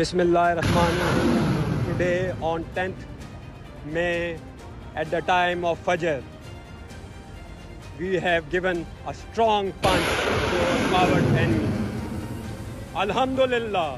Bismillahirrahmanirrahim. Today on 10th May at the time of Fajr, we have given a strong punch to our coward enemy. Alhamdulillah.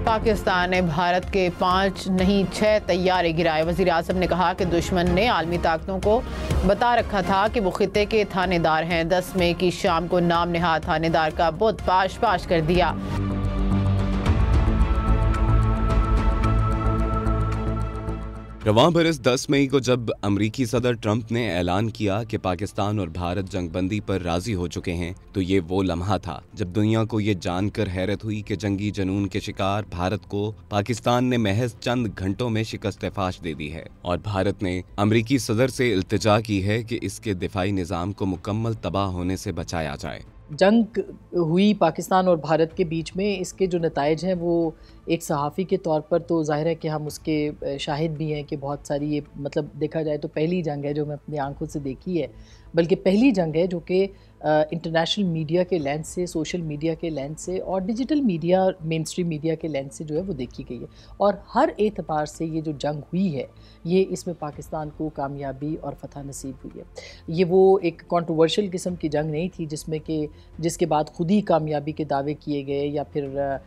Pakistan ने भारत के 5 नहीं 6 तैयारे गिराए। वज़ीर आज़म ने कहा कि दुश्मन ने आलमी ताकतों को बता रखा था कि वो खित्ते के थानेदार हैं। 10 मई की शाम को नाम नेहाद थानेदार का बुत पाश पाश कर दिया। रवां बरस 10 मई को जब अमरीकी सदर ट्रंप ने ऐलान किया कि पाकिस्तान और भारत जंगबंदी पर राजी हो चुके हैं, तो ये वो लम्हा था जब दुनिया को ये जानकर हैरत हुई कि जंगी जुनून के शिकार भारत को पाकिस्तान ने महज चंद घंटों में शिकस्त फाश दे दी है और भारत ने अमरीकी सदर से इल्तिजा की है कि इसके दिफाई निज़ाम को मुकम्मल तबाह होने से बचाया जाए। जंग हुई पाकिस्तान और भारत के बीच में, इसके जो नताइज हैं वो एक सहाफ़ी के तौर पर तो ज़ाहिर है कि हम उसके शाहिद भी हैं कि बहुत सारी ये मतलब देखा जाए तो पहली जंग है जो मैं अपनी आंखों से देखी है, बल्कि पहली जंग है जो कि इंटरनेशनल मीडिया के लेंस से, सोशल मीडिया के लेंस से और digital media, main stream media के लेंस से जो है वो देखी गई है। और हर एतबार से ये जो जंग हुई है ये इसमें पाकिस्तान को कामयाबी और फतह नसीब हुई है। ये वो एक कंट्रोवर्शियल किस्म की जंग नहीं थी जिसके बाद खुद ही कामयाबी के दावे किए गए या फिर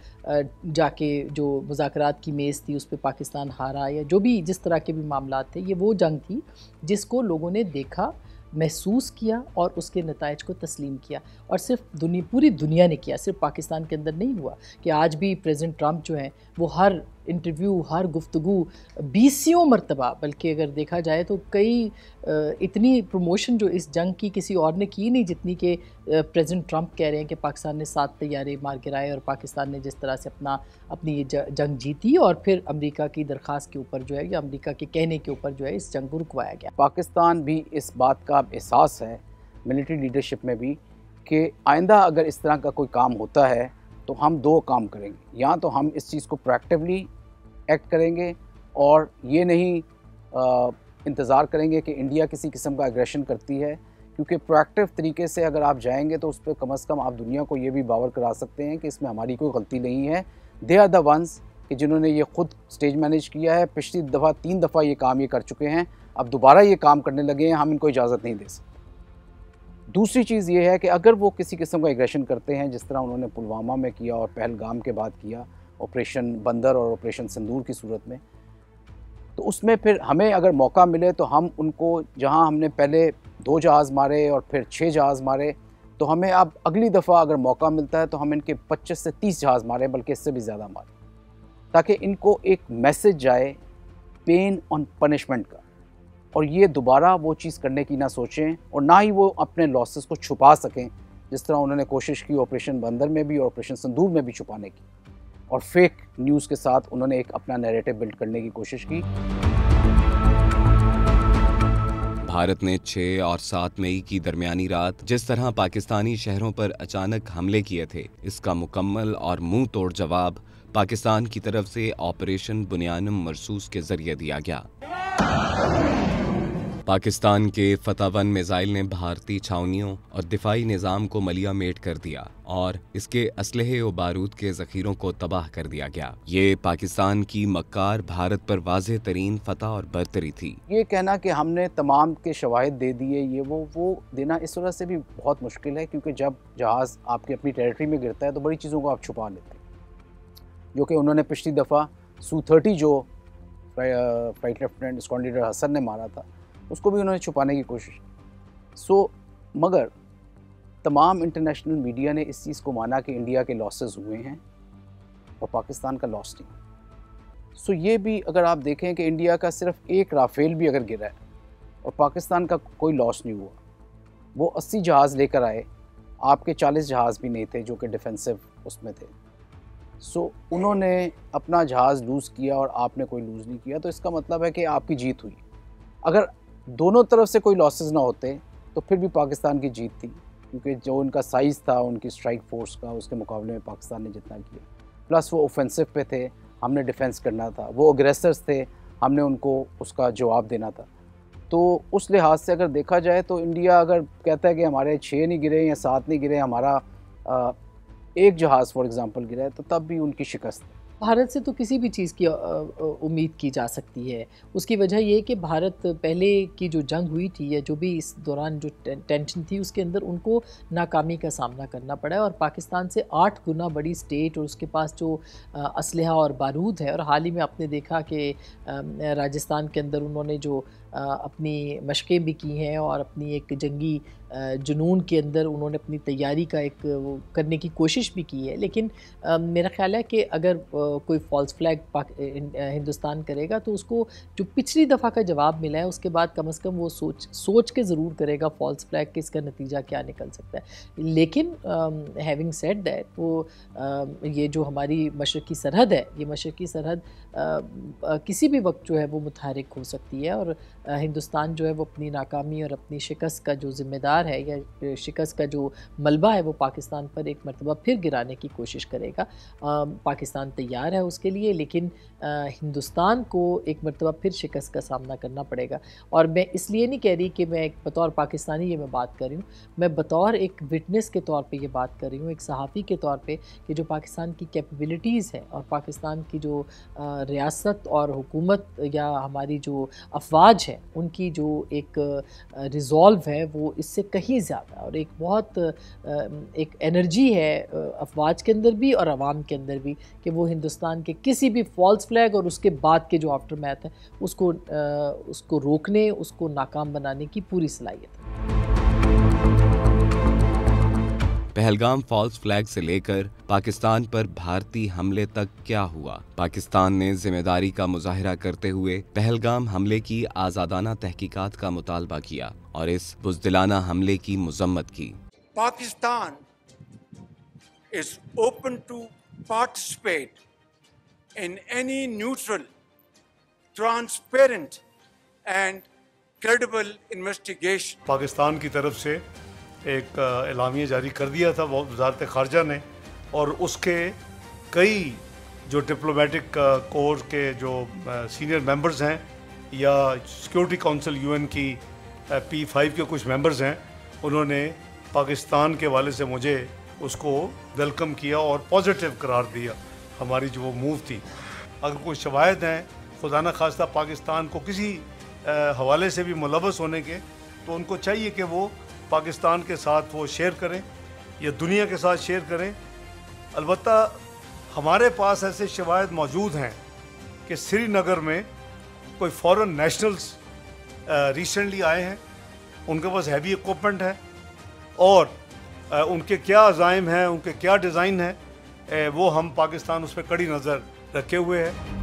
जाके जो मुज़ाकरात की मेज़ थी उस पर पाकिस्तान हारा या जो भी जिस तरह के भी मामलात थे। ये वो जंग थी जिसको लोगों ने देखा, महसूस किया और उसके नताइज को तस्लीम किया। और सिर्फ पूरी दुनिया ने किया, सिर्फ पाकिस्तान के अंदर नहीं हुआ कि आज भी प्रेसिडेंट ट्रंप जो हैं वो हर इंटरव्यू, हर गुफ्तगू 20 मरतबा, बल्कि अगर देखा जाए तो कई इतनी प्रमोशन जो इस जंग की किसी और ने की नहीं जितनी कि प्रेसिडेंट ट्रंप कह रहे हैं कि पाकिस्तान ने 7 तैयारे मार गिराए और पाकिस्तान ने जिस तरह से अपनी ये जंग जीती और फिर अमेरिका की दरख्वास्त के ऊपर जो है या अमेरिका के कहने के ऊपर जो है इस जंग को रुकवाया गया। पाकिस्तान भी इस बात का एहसास है मिलिट्री लीडरशिप में भी कि आइंदा अगर इस तरह का कोई काम होता है तो हम 2 काम करेंगे। या तो हम इस चीज़ को प्रोएक्टिवली एक्ट करेंगे और ये नहीं इंतज़ार करेंगे कि इंडिया किसी किस्म का एग्रेशन करती है, क्योंकि प्रोएक्टिव तरीके से अगर आप जाएंगे तो उस पर कम से कम आप दुनिया को ये भी बावर करा सकते हैं कि इसमें हमारी कोई गलती नहीं है। दे आर द वंस कि जिन्होंने ये खुद स्टेज मैनेज किया है। पिछली दफ़ा 3 दफ़ा ये काम ये कर चुके हैं, अब दोबारा ये काम करने लगे हैं, हम इनको इजाज़त नहीं दे सकते। दूसरी चीज़ ये है कि अगर वो किसी किस्म का एग्रेशन करते हैं जिस तरह उन्होंने पुलवामा में किया और पहलगाम के बाद किया, ऑपरेशन बंदर और ऑपरेशन सिंदूर की सूरत में, तो उसमें फिर हमें अगर मौका मिले तो हम उनको, जहां हमने पहले 2 जहाज़ मारे और फिर 6 जहाज़ मारे, तो हमें अब अगली दफ़ा अगर मौका मिलता है तो हम इनके 25 से 30 जहाज़ मारें, बल्कि इससे भी ज़्यादा मारें, ताकि इनको एक मैसेज जाए पेन ऑन पनिशमेंट का और ये दोबारा वो चीज़ करने की ना सोचें और ना ही वो अपने लॉसेस को छुपा सकें जिस तरह उन्होंने कोशिश की ऑपरेशन बंदर में भी और ऑपरेशन सिंदूर में भी छुपाने की, और फेक न्यूज़ के साथ उन्होंने एक अपना नैरेटिव बिल्ड करने की कोशिश की। भारत ने 6 और 7 मई की दरमियानी रात जिस तरह पाकिस्तानी शहरों पर अचानक हमले किए थे, इसका मुकम्मल और मुंह तोड़ जवाब पाकिस्तान की तरफ से ऑपरेशन बुनियानुम मरसूस के जरिए दिया गया। पाकिस्तान के फतह-1 मिसाइल ने भारतीय छावनियों और दिफाई निज़ाम को मलिया मेट कर दिया और इसके असलहे और बारूद के ज़ख़ीरों को तबाह कर दिया गया। ये पाकिस्तान की मक्कार भारत पर वाज़ेह तरीन फतह और बरतरी थी। ये कहना कि हमने तमाम के शवाहिद दे दिए, ये वो देना इस वजह से भी बहुत मुश्किल है, क्योंकि जब जहाज़ आपकी अपनी टेरिटरी में गिरता है तो बड़ी चीज़ों को आप छुपा लेते हैं, जो कि उन्होंने पिछली दफ़ा Su-30 जो flight lieutenant squadron leader Hasan ने मारा था उसको भी उन्होंने छुपाने की कोशिश। मगर तमाम इंटरनेशनल मीडिया ने इस चीज़ को माना कि इंडिया के लॉसेस हुए हैं और पाकिस्तान का लॉस नहीं। ये भी अगर आप देखें कि इंडिया का सिर्फ एक राफेल भी अगर गिरा है और पाकिस्तान का कोई लॉस नहीं हुआ, वो 80 जहाज़ लेकर आए, आपके 40 जहाज़ भी नहीं थे जो कि डिफेंसिव उसमें थे। उन्होंने अपना जहाज़ लूज़ किया और आपने कोई लूज़ नहीं किया, तो इसका मतलब है कि आपकी जीत हुई। अगर दोनों तरफ से कोई लॉसेस ना होते तो फिर भी पाकिस्तान की जीत थी। क्योंकि जो उनका साइज़ था उनकी स्ट्राइक फोर्स का, उसके मुकाबले में पाकिस्तान ने जितना किया, प्लस वो ऑफेंसिव पे थे, हमने डिफेंस करना था, वो अग्रेसर्स थे, हमने उनको उसका जवाब देना था। तो उस लिहाज से अगर देखा जाए तो इंडिया अगर कहता है कि हमारे 6 नहीं गिरे या 7 नहीं गिरे, हमारा एक जहाज़ फॉर एग्ज़ाम्पल गिरा है, तो तब भी उनकी शिकस्त है। भारत से तो किसी भी चीज़ की उम्मीद की जा सकती है। उसकी वजह ये है कि भारत पहले की जो जंग हुई थी या जो भी इस दौरान जो टेंशन थी उसके अंदर उनको नाकामी का सामना करना पड़ा है, और पाकिस्तान से 8 गुना बड़ी स्टेट और उसके पास जो असलहा और बारूद है। और हाल ही में आपने देखा कि राजस्थान के अंदर उन्होंने जो अपनी मशक़ें भी की हैं और अपनी एक जंगी जुनून के अंदर उन्होंने अपनी तैयारी का एक वो करने की कोशिश भी की है। लेकिन मेरा ख़्याल है कि अगर कोई फ़ॉल्स फ्लैग हिंदुस्तान करेगा तो उसको जो पिछली दफ़ा का जवाब मिला है उसके बाद कम से कम वो सोच के ज़रूर करेगा फ़ॉल्स फ्लैग कि इसका नतीजा क्या निकल सकता है। लेकिन हैविंग सेड दैट, वो ये जो हमारी मशरक़ी सरहद है, ये मशरक़ी सरहद किसी भी वक्त जो है वो मुतहरिक हो सकती है, और हिंदुस्तान जो है वो अपनी नाकामी और अपनी शिकस्त का जो ज़िम्मेदार है या शिकस्त का जो मलबा है वो पाकिस्तान पर एक मरतबा फिर गिराने की कोशिश करेगा। पाकिस्तान तैयार है उसके लिए, लेकिन हिंदुस्तान को एक मरतबा फिर शिकस्त का सामना करना पड़ेगा। और मैं इसलिए नहीं कह रही कि मैं एक बतौर पाकिस्तानी ये मैं बात कर रही हूँ, मैं बतौर एक विटनेस के तौर पे ये बात कर रही हूँ, एक सहाफ़ी के तौर पे, कि जो पाकिस्तान की कैपेबिलिटीज़ है और पाकिस्तान की जो रियासत और हुकूमत या हमारी जो अफवाज है उनकी जो एक रिज़ॉल्व है वो इससे कहीं ज़्यादा, और एक बहुत एक एनर्जी है अफवाज के अंदर भी और अवाम के अंदर भी, कि वो हिंदुस्तान के किसी भी फॉल्स फ्लैग और उसके बाद के जो आफ्टर मैथ है उसको रोकने, उसको नाकाम बनाने की पूरी सलाहियत है। पहलगाम फॉल्स फ्लैग से लेकर पाकिस्तान पर भारतीय हमले तक क्या हुआ? पाकिस्तान ने जिम्मेदारी का मुजाहिरा करते हुए पहलगाम हमले की आजादाना तहकीकात का मुतालबा किया और इस बुज़दिलाना हमले की मजम्मत की। Pakistan is open to participate in any neutral, transparent and credible investigation. Pakistan की तरफ से एक एलामिया जारी कर दिया था वज़ारत ख़ारजा ने, और उसके कई जो डिप्लोमेटिक कोर के जो सीनियर मेंबर्स हैं या सिक्योरिटी काउंसिल यूएन की P5 के कुछ मेंबर्स हैं, उन्होंने पाकिस्तान के हवाले से मुझे उसको वेलकम किया और पॉजिटिव करार दिया हमारी जो वो मूव थी। अगर कोई शवायद हैं खुदा न खास्ता पाकिस्तान को किसी हवाले से भी मुलव्वस होने के, तो उनको चाहिए कि वो पाकिस्तान के साथ वो शेयर करें या दुनिया के साथ शेयर करें। अलबत्ता हमारे पास ऐसे शवायद मौजूद हैं कि श्रीनगर में कोई फॉरेन नेशनल्स रिसेंटली आए हैं, उनके पास हैवी इक्विपमेंट है और उनके क्या अज़ाइम हैं, उनके क्या डिज़ाइन है, वो हम पाकिस्तान उस पर कड़ी नज़र रखे हुए हैं।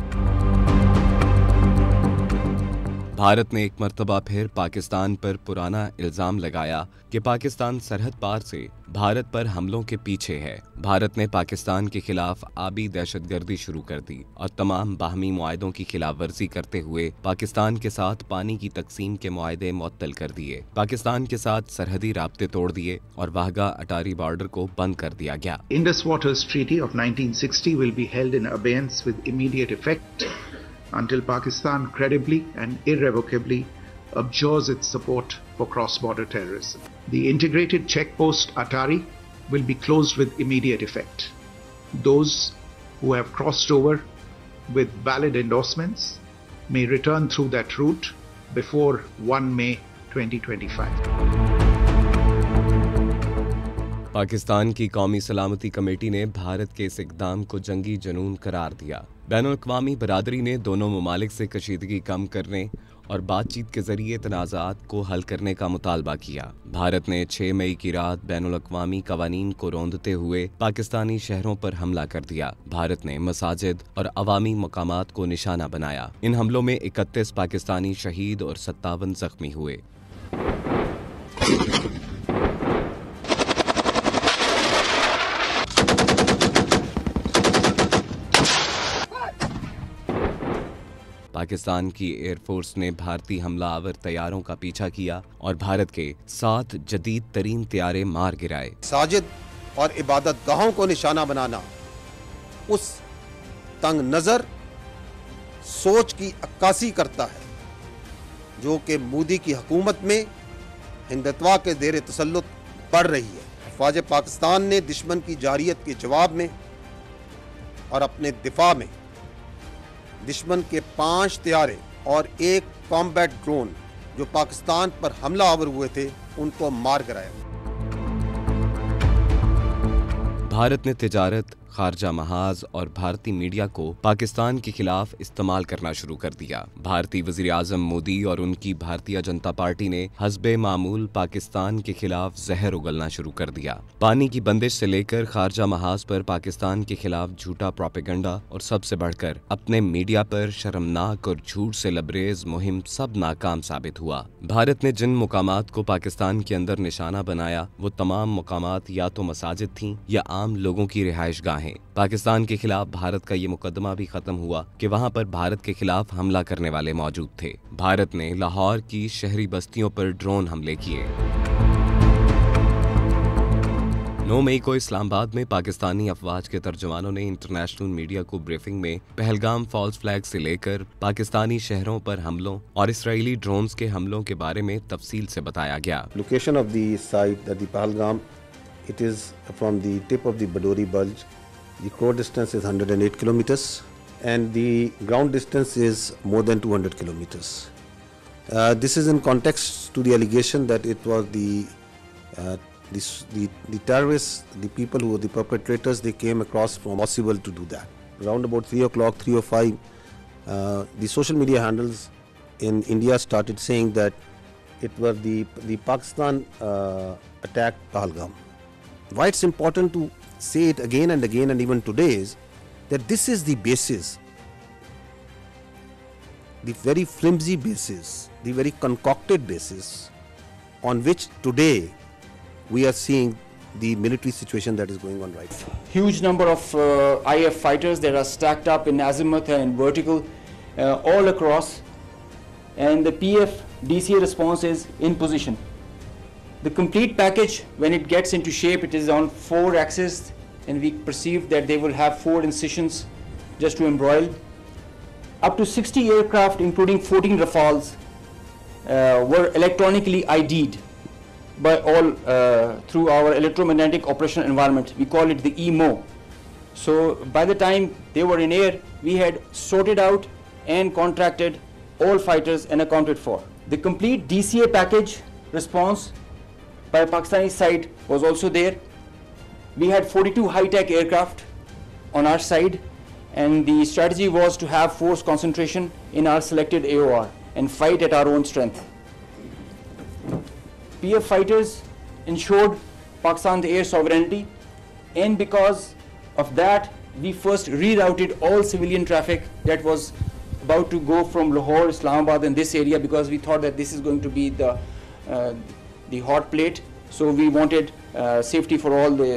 भारत ने एक मर्तबा फिर पाकिस्तान पर पुराना इल्जाम लगाया कि पाकिस्तान सरहद पार से भारत पर हमलों के पीछे है। भारत ने पाकिस्तान के खिलाफ आबी दहशतगर्दी शुरू कर दी और तमाम बाहमी मुआहदों की खिलाफ वर्जी करते हुए पाकिस्तान के साथ पानी की तकसीम के मुआहदे मुअत्तल कर दिए। पाकिस्तान के साथ सरहदी राब्ते तोड़ दिए और वाहगा अटारी बॉर्डर को बंद कर दिया गया। Indus Waters Treaty of 1960 will be held in abeyance with immediate effect until Pakistan credibly and irrevocably abjures its support for cross-border terrorism. The integrated checkpost Atari will be closed with immediate effect. Those who have crossed over with valid endorsements may return through that route before 1 May 2025. Pakistan की कौमी सलामती committee ने भारत के इस इक़दाम को जंगी जुनून करार दिया। बैनुल-अक़वामी बरादरी ने दोनों ममालिक से कशीदगी कम करने और बातचीत के जरिए तनाज़ात को हल करने का मुतालबा किया। भारत ने 6 मई की रात बैनुल-अक़वामी कवानीन को रौंदते हुए पाकिस्तानी शहरों पर हमला कर दिया। भारत ने मसाजिद और अवामी मकामात को निशाना बनाया। इन हमलों में 31 पाकिस्तानी शहीद और 57 जख्मी हुए। पाकिस्तान की एयरफोर्स ने भारतीय हमलावर तैयारों का पीछा किया और भारत के 7 जदीद तरीन तैयारे मार गिराए। साजिद और इबादत गाहों को निशाना बनाना उस तंग नजर सोच की अक्कासी करता है जो कि मोदी की हुकूमत में हिंदुत्व के ज़ेर तसल्लुत बढ़ रही है। अफवाज पाकिस्तान ने दुश्मन की जारियत के जवाब में और अपने दिफा में दुश्मन के 5 तैयारे और 1 कॉम्बैट ड्रोन जो पाकिस्तान पर हमला आवर हुए थे उनको मार गिराया। भारत ने तिजारत, खारजा महाज और भारतीय मीडिया को पाकिस्तान के खिलाफ इस्तेमाल करना शुरू कर दिया। भारतीय वजीर आजम मोदी और उनकी भारतीय जनता पार्टी ने हस्बे मामूल पाकिस्तान के खिलाफ जहर उगलना शुरू कर दिया। पानी की बंदिश से लेकर खारजा महाज पर पाकिस्तान के खिलाफ झूठा प्रोपेगेंडा और सबसे बढ़कर अपने मीडिया पर शर्मनाक और झूठ से लबरेज मुहिम सब नाकाम साबित हुआ। भारत ने जिन मुकामात को पाकिस्तान के अंदर निशाना बनाया वो तमाम मुकामात या तो मसाजिद थीं या आम लोगों की रिहाइशगाहें। पाकिस्तान के खिलाफ भारत का ये मुकदमा भी खत्म हुआ कि वहां पर भारत के खिलाफ हमला करने वाले मौजूद थे। भारत ने लाहौर की शहरी बस्तियों पर ड्रोन हमले किए। 9 मई को इस्लामाबाद में पाकिस्तानी अफवाज के तर्जुमानों ने इंटरनेशनल मीडिया को ब्रीफिंग में पहलगाम फॉल्स फ्लैग से लेकर पाकिस्तानी शहरों पर हमलों और इसराइली ड्रोन्स के हमलों के बारे में तफसील से बताया गया। Location of the site at the Pahalgam, it is from the tip of the Badori Bulge. The core distance is 108 kilometers and the ground distance is more than 200 kilometers. This is in context to the allegation that it was the terrorists, the people who were the perpetrators, they came across from possible to do that. Around about 3 o'clock, 3:05, the social media handles in India started saying that it was the Pakistan attacked Pahalgam. Why it's important to say it again and again and even today is that this is the basis, the very flimsy basis, the very concocted basis on which today we are seeing the military situation that is going on right now. Huge number of IF fighters that are stacked up in azimuth and vertical all across, and the PF DCA response is in position. The complete package, when it gets into shape, it is on 4 axes, and we perceive that they will have 4 incisions just to embroil. Up to 60 aircraft, including 14 Rafales, were electronically ID'd by all through our electromagnetic operational environment. We call it the EMO. So by the time they were in air, we had sorted out and contracted all fighters and accounted for. The complete DCA package response by Pakistani side was also there. We had 42 high-tech aircraft on our side, and the strategy was to have force concentration in our selected AOR and fight at our own strength. PF fighters ensured Pakistan's air sovereignty, and because of that, we first rerouted all civilian traffic that was about to go from Lahore, Islamabad and this area, because we thought that this is going to be the hot plate. So we wanted safety for all the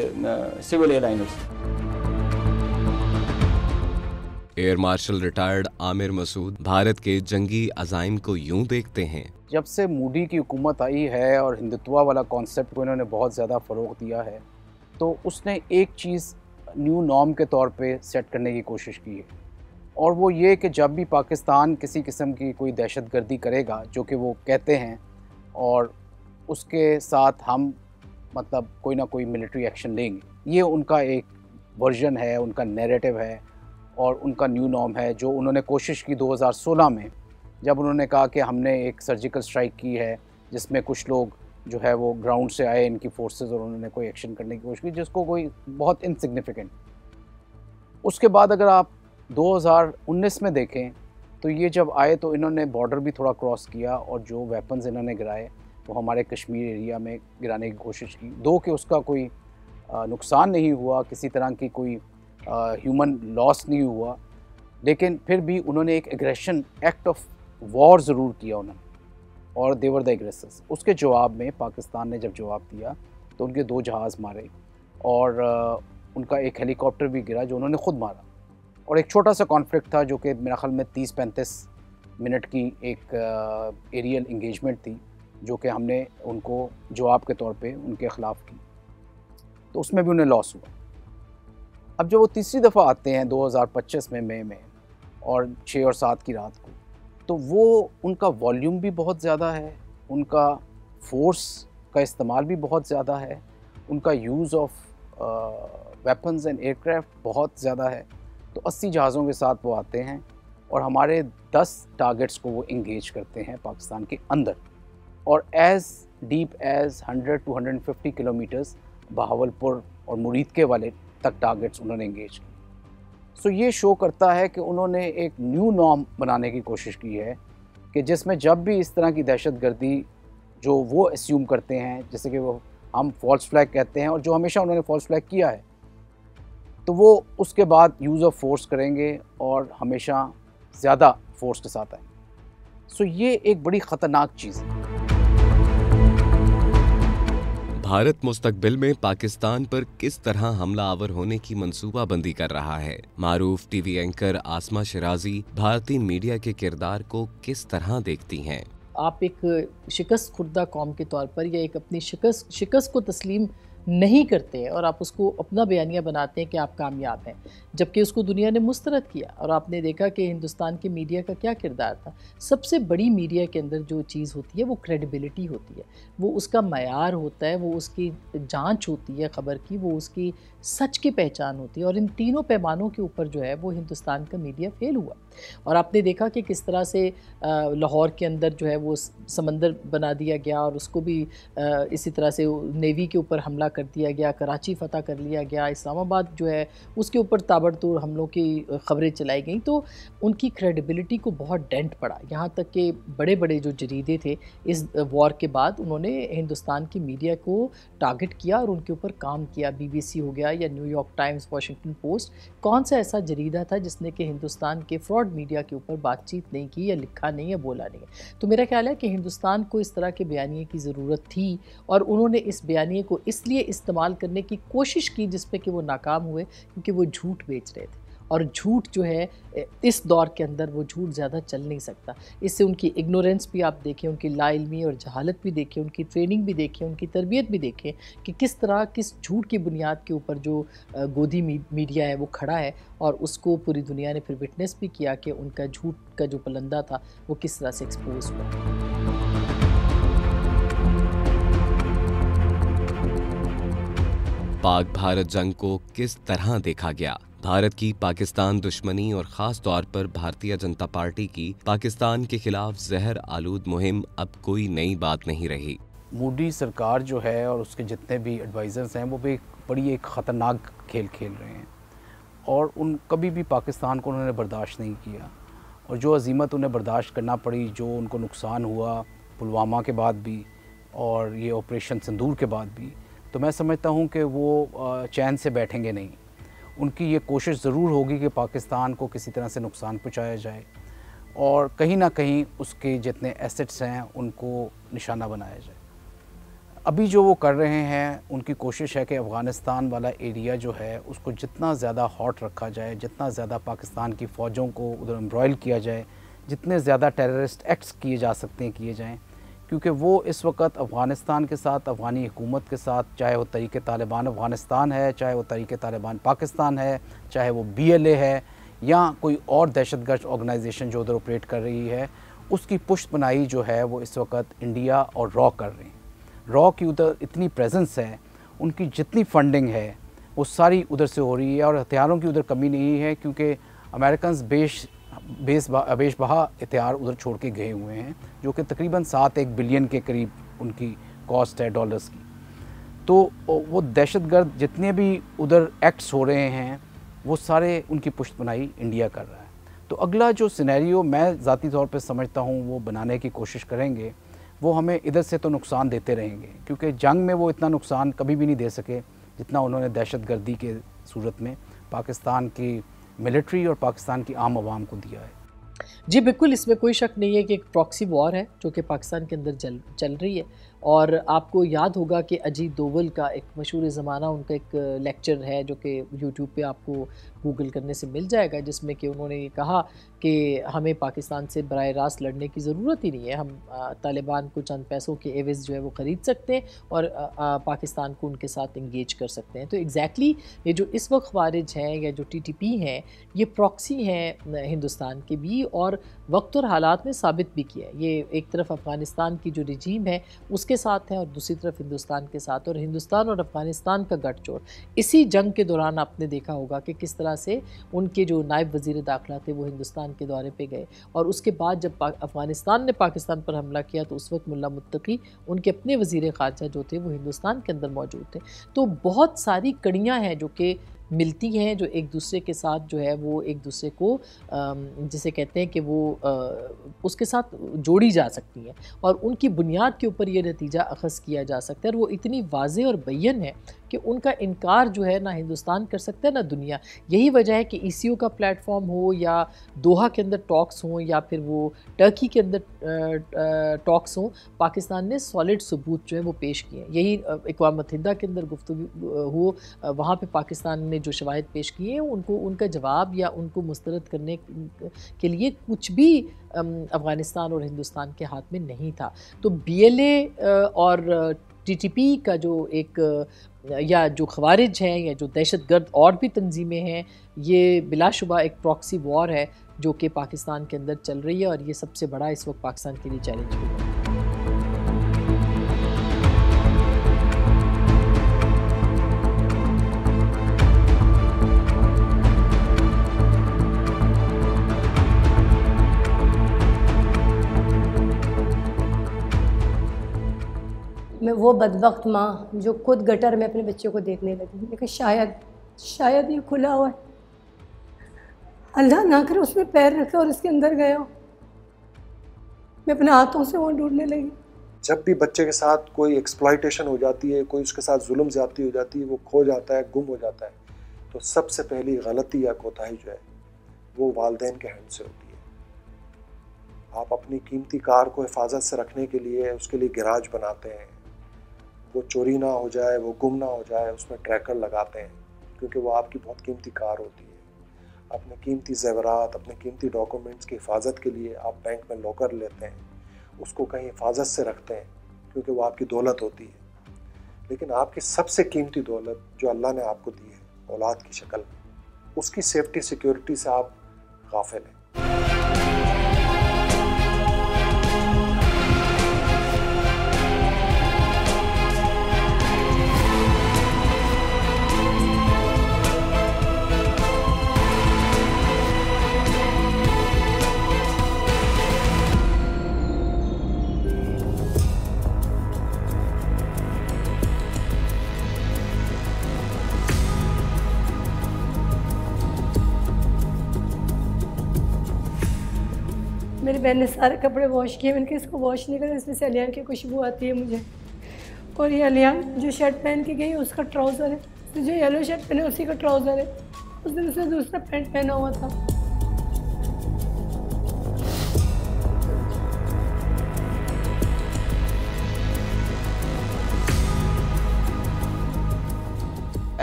civil airliners. Air marshal retired Amir Masood Bharat के जंगी अज़ाइम को यूं देखते हैं। जब से मोदी की हुकूमत आई है और हिंदुत्व वाला कॉन्सेप्ट को इन्होंने बहुत ज़्यादा फ़रोग़ दिया है, तो उसने एक चीज़ न्यू नॉर्म के तौर पे सेट करने की कोशिश की है, और वो ये कि जब भी पाकिस्तान किसी किस्म की कोई दहशतगर्दी करेगा, जो कि वो कहते हैं, और उसके साथ हम मतलब कोई ना कोई मिलिट्री एक्शन लेंगे, ये उनका एक वर्जन है, उनका नैरेटिव है और उनका न्यू नॉर्म है, जो उन्होंने कोशिश की 2016 में, जब उन्होंने कहा कि हमने एक सर्जिकल स्ट्राइक की है जिसमें कुछ लोग जो है वो ग्राउंड से आए, इनकी फोर्सेस, और उन्होंने कोई एक्शन करने की कोशिश की जिसको कोई बहुत इनसिग्निफिकेंट। उसके बाद अगर आप 2019 में देखें तो ये जब आए तो इन्होंने बॉर्डर भी थोड़ा क्रॉस किया, और जो वेपन्स इन्होंने गिराए वो हमारे कश्मीर एरिया में गिराने की कोशिश की, दो कि उसका कोई नुकसान नहीं हुआ, किसी तरह की कोई ह्यूमन लॉस नहीं हुआ, लेकिन फिर भी उन्होंने एक एग्रेशन एक्ट ऑफ वॉर ज़रूर किया उन्होंने, और देवर द एग्रेसर्स। उसके जवाब में पाकिस्तान ने जब जवाब दिया तो उनके 2 जहाज़ मारे, और उनका एक हेलीकॉप्टर भी गिरा जो उन्होंने ख़ुद मारा, और एक छोटा सा कॉन्फ्लिक्ट था जो कि मेरा ख्याल में 30-35 मिनट की एक एरियल इंगेजमेंट थी जो कि हमने उनको जवाब के तौर पे उनके ख़िलाफ़ की, तो उसमें भी उन्हें लॉस हुआ। अब जब वो तीसरी दफ़ा आते हैं 2025 में मई में और 6 और 7 की रात को, तो वो उनका वॉल्यूम भी बहुत ज़्यादा है, उनका फोर्स का इस्तेमाल भी बहुत ज़्यादा है, उनका use of weapons and aircraft बहुत ज़्यादा है। तो 80 जहाज़ों के साथ वो आते हैं और हमारे 10 टारगेट्स को वो इंगेज करते हैं पाकिस्तान के अंदर, और as deep as 100 to 150 kilometres Bahawalpur और मुरीदके वाले तक टारगेट्स उन्होंने इंगेज किए। सो ये शो करता है कि उन्होंने एक न्यू नॉर्म बनाने की कोशिश की है कि जिसमें जब भी इस तरह की दहशतगर्दी जो वो अस्यूम करते हैं, जैसे कि वो हम फॉल्स फ्लैग कहते हैं और जो हमेशा उन्होंने फॉल्स फ्लैग किया है, तो वो उसके बाद यूज़ ऑफ फोर्स करेंगे और हमेशा ज़्यादा फोर्स के साथ आएंगे। सो ये एक बड़ी ख़तरनाक चीज़ है। भारत मुस्तकबिल में पाकिस्तान पर किस तरह हमलावर होने की मंसूबाबंदी कर रहा है? मारूफ टीवी एंकर आसमा शिराजी भारतीय मीडिया के किरदार को किस तरह देखती हैं? आप एक शिकस्त खुर्दा कौम के तौर पर या एक अपनी शिकस्त को तस्लीम नहीं करते हैं और आप उसको अपना बयानिया बनाते हैं कि आप कामयाब हैं, जबकि उसको दुनिया ने मुस्तरद किया। और आपने देखा कि हिंदुस्तान के मीडिया का क्या किरदार था। सबसे बड़ी मीडिया के अंदर जो चीज़ होती है वो क्रेडिबिलिटी होती है, वो उसका मयार होता है, वो उसकी जांच होती है ख़बर की, वो उसकी सच की पहचान होती है। और इन तीनों पैमानों के ऊपर जो है वो हिंदुस्तान का मीडिया फेल हुआ। और आपने देखा कि किस तरह से लाहौर के अंदर जो है वो समंदर बना दिया गया और उसको भी इसी तरह से नेवी के ऊपर हमला कर दिया गया, कराची फ़तह कर लिया गया, इस्लामाबाद जो है उसके ऊपर ताबड़तोड़ हमलों की ख़बरें चलाई गई। तो उनकी क्रेडिबिलिटी को बहुत डेंट पड़ा। यहाँ तक कि बड़े बड़े जो जरीदे थे इस वॉर के बाद उन्होंने हिंदुस्तान की मीडिया को टारगेट किया और उनके ऊपर काम किया। BBC हो गया या न्यूयॉर्क टाइम्स, वाशिंगटन पोस्ट, कौन सा ऐसा जरीदा था जिसने कि हिंदुस्तान के फ्रॉड मीडिया के ऊपर बातचीत नहीं की या लिखा नहीं या बोला नहीं है? तो मेरा ख्याल है कि हिंदुस्तान को इस तरह के बयानिए की ज़रूरत थी और उन्होंने इस बयानिए को इसलिए इस्तेमाल करने की कोशिश की जिस पे कि वो नाकाम हुए, क्योंकि वो झूठ बेच रहे थे। और झूठ जो है इस दौर के अंदर वो झूठ ज़्यादा चल नहीं सकता। इससे उनकी इग्नोरेंस भी आप देखें, उनकी लाइल्मी और जहालत भी देखें, उनकी ट्रेनिंग भी देखें, उनकी तरबियत भी देखें कि किस तरह किस झूठ की बुनियाद के ऊपर जो गोदी मीडिया है वो खड़ा है। और उसको पूरी दुनिया ने फिर विटनेस भी किया कि उनका झूठ का जो पलंदा था वो किस तरह से एक्सपोज हुआ। पाक भारत जंग को किस तरह देखा गया? भारत की पाकिस्तान दुश्मनी और ख़ास तौर पर भारतीय जनता पार्टी की पाकिस्तान के खिलाफ जहर आलूद मुहिम अब कोई नई बात नहीं रही। मोदी सरकार जो है और उसके जितने भी एडवाइज़र्स हैं वो भी बड़ी एक ख़तरनाक खेल खेल रहे हैं और कभी भी पाकिस्तान को उन्होंने बर्दाश्त नहीं किया। और जो अज़ीमत उन्हें बर्दाश्त करना पड़ी, जो उनको नुकसान हुआ पुलवामा के बाद भी और ये ऑपरेशन सिंदूर के बाद भी, तो मैं समझता हूँ कि वो चैन से बैठेंगे नहीं। उनकी ये कोशिश ज़रूर होगी कि पाकिस्तान को किसी तरह से नुकसान पहुँचाया जाए और कहीं ना कहीं उसके जितने एसेट्स हैं उनको निशाना बनाया जाए। अभी जो वो कर रहे हैं उनकी कोशिश है कि अफ़गानिस्तान वाला एरिया जो है उसको जितना ज़्यादा हॉट रखा जाए, जितना ज़्यादा पाकिस्तान की फ़ौजों को उधर एम्ब्रॉयल किया जाए, जितने ज़्यादा टेररिस्ट एक्ट्स किए जा सकते हैं किए जाएँ, क्योंकि वो इस वक्त अफ़गानिस्तान के साथ, अफ़गानी हुकूमत के साथ, चाहे वो तहरीक तालिबान अफ़गानिस्तान है, चाहे वो तहरीक तालिबान पाकिस्तान है, चाहे वो BLA है या कोई और दहशतगर्द ऑर्गेनाइजेशन जो उधर ऑपरेट कर रही है, उसकी पुष्ट बनाई जो है वो इस वक्त इंडिया और रॉ कर रहे हैं। रॉ की उधर इतनी प्रेजेंस है, उनकी जितनी फंडिंग है वो सारी उधर से हो रही है और हथियारों की उधर कमी नहीं है, क्योंकि अमेरिकन बेशबहा हथियार उधर छोड़ के गए हुए हैं जो कि तकरीबन 7-1 बिलियन के करीब उनकी कॉस्ट है डॉलर्स की। तो वो दहशतगर्द जितने भी उधर एक्ट्स हो रहे हैं वो सारे उनकी पुष्ट बनाई इंडिया कर रहा है। तो अगला जो सिनेरियो मैं ज़ाती तौर पे समझता हूँ वो बनाने की कोशिश करेंगे, वो हमें इधर से तो नुकसान देते रहेंगे, क्योंकि जंग में वो इतना नुकसान कभी भी नहीं दे सके जितना उन्होंने दहशतगर्दी के सूरत में पाकिस्तान की मिलिट्री और पाकिस्तान की आम आवाम को दिया है। जी बिल्कुल, इसमें कोई शक नहीं है कि एक प्रॉक्सी वॉर है जो कि पाकिस्तान के अंदर चल रही है और आपको याद होगा कि अजीत दोवल का एक मशहूर ज़माना उनका एक लेक्चर है जो कि यूट्यूब पे आपको गूगल करने से मिल जाएगा, जिसमें कि उन्होंने ये कहा कि हमें पाकिस्तान से बराह रास्त लड़ने की ज़रूरत ही नहीं है, हम तालिबान को चंद पैसों के एवज़ जो है वो ख़रीद सकते हैं और पाकिस्तान को उनके साथ इंगेज कर सकते हैं। तो एग्जैक्टली ये जो इस वक्त ख़वारिज हैं या जो TTP हैं, ये प्रॉक्सी हैं हिंदुस्तान के भी, और वक्त और हालात ने साबित भी किया है। ये एक तरफ अफ़गानिस्तान की जो रजीम है उसके साथ है और दूसरी तरफ हिंदुस्तान के साथ, और हिंदुस्तान और अफ़गानिस्तान का गठजोड़ इसी जंग के दौरान आपने देखा होगा कि किस तरह से उनके जो नायब वज़ीर दाखिला थे वो हिंदुस्तान के दौरे पे गए, और उसके बाद जब अफ़गानिस्तान ने पाकिस्तान पर हमला किया तो उस वक्त मुल्ला मुत्तकी उनके अपने वज़ीर ख़ारजा जो थे वो हिंदुस्तान के अंदर मौजूद थे। तो बहुत सारी कड़ियाँ हैं जो कि मिलती हैं, जो एक दूसरे के साथ जो है वो एक दूसरे को जिसे कहते हैं कि वो उसके साथ जोड़ी जा सकती हैं और उनकी बुनियाद के ऊपर ये नतीजा अख़ज़ किया जा सकता है। और वो इतनी वाज़ेह और बय्यन है कि उनका इनकार जो है ना हिंदुस्तान कर सकता है ना दुनिया। यही वजह है कि ECO का प्लेटफॉर्म हो या दोहा के अंदर टॉक्स हों या फिर वो टर्की के अंदर टॉक्स हों, पाकिस्तान ने सॉलिड सबूत जो है वो पेश किए हैं। यही अक़वाम मुत्तहिदा के अंदर गुफ्तगू हो, वहाँ पे पाकिस्तान ने जो शवाहिद पेश किए हैं उनको उनका जवाब या उनको मुस्तरद करने के लिए कुछ भी अफ़गानिस्तान और हिंदुस्तान के हाथ में नहीं था। तो BLA और TTP का जो एक या जो ख़वारिज हैं या जो दहशतगर्द और भी तंजीमें हैं, ये बिलाशुबा एक प्रॉक्सी वॉर है जो कि पाकिस्तान के अंदर चल रही है, और ये सबसे बड़ा इस वक्त पाकिस्तान के लिए चैलेंज है। मैं वो बदबख्त माँ जो खुद गटर में अपने बच्चों को देखने लगी, लेकिन शायद ये खुला हुआ है, अल्लाह ना करे उसमें पैर रखे और इसके अंदर गया हो। मैं अपने हाथों से वो ढूंढने लगी। जब भी बच्चे के साथ कोई एक्सप्लॉइटेशन हो जाती है, कोई उसके साथ जुल्म ज़्यादती हो जाती है, वो खो जाता है, गुम हो जाता है, तो सबसे पहली गलती या कोताही जो है वो वालिदैन के हैंड से होती है। आप अपनी कीमती कार को हिफाजत से रखने के लिए उसके लिए गैराज बनाते हैं, वो चोरी ना हो जाए, वो गुम ना हो जाए, उसमें ट्रैकर लगाते हैं, क्योंकि वो आपकी बहुत कीमती कार होती है। अपने कीमती ज़ेवरात, अपने कीमती डॉक्यूमेंट्स की हिफाजत के लिए आप बैंक में लॉकर लेते हैं, उसको कहीं हिफाजत से रखते हैं, क्योंकि वो आपकी दौलत होती है। लेकिन आपकी सबसे कीमती दौलत जो अल्लाह ने आपको दी है औलाद की शक्ल में, उसकी सेफ्टी सिक्योरिटी से आप गाफिल हैं। मेरी बहन ने सारे कपड़े वॉश किए, मैंने कहा इसको वॉश नहीं करा, इसमें से अलियान की खुशबू आती है मुझे। और ये अलियान जो शर्ट पहन के गई उसका ट्राउज़र है, जो येलो शर्ट पहने उसी का ट्राउज़र है, उस दिन उसने दूसरा पैंट पहना हुआ था।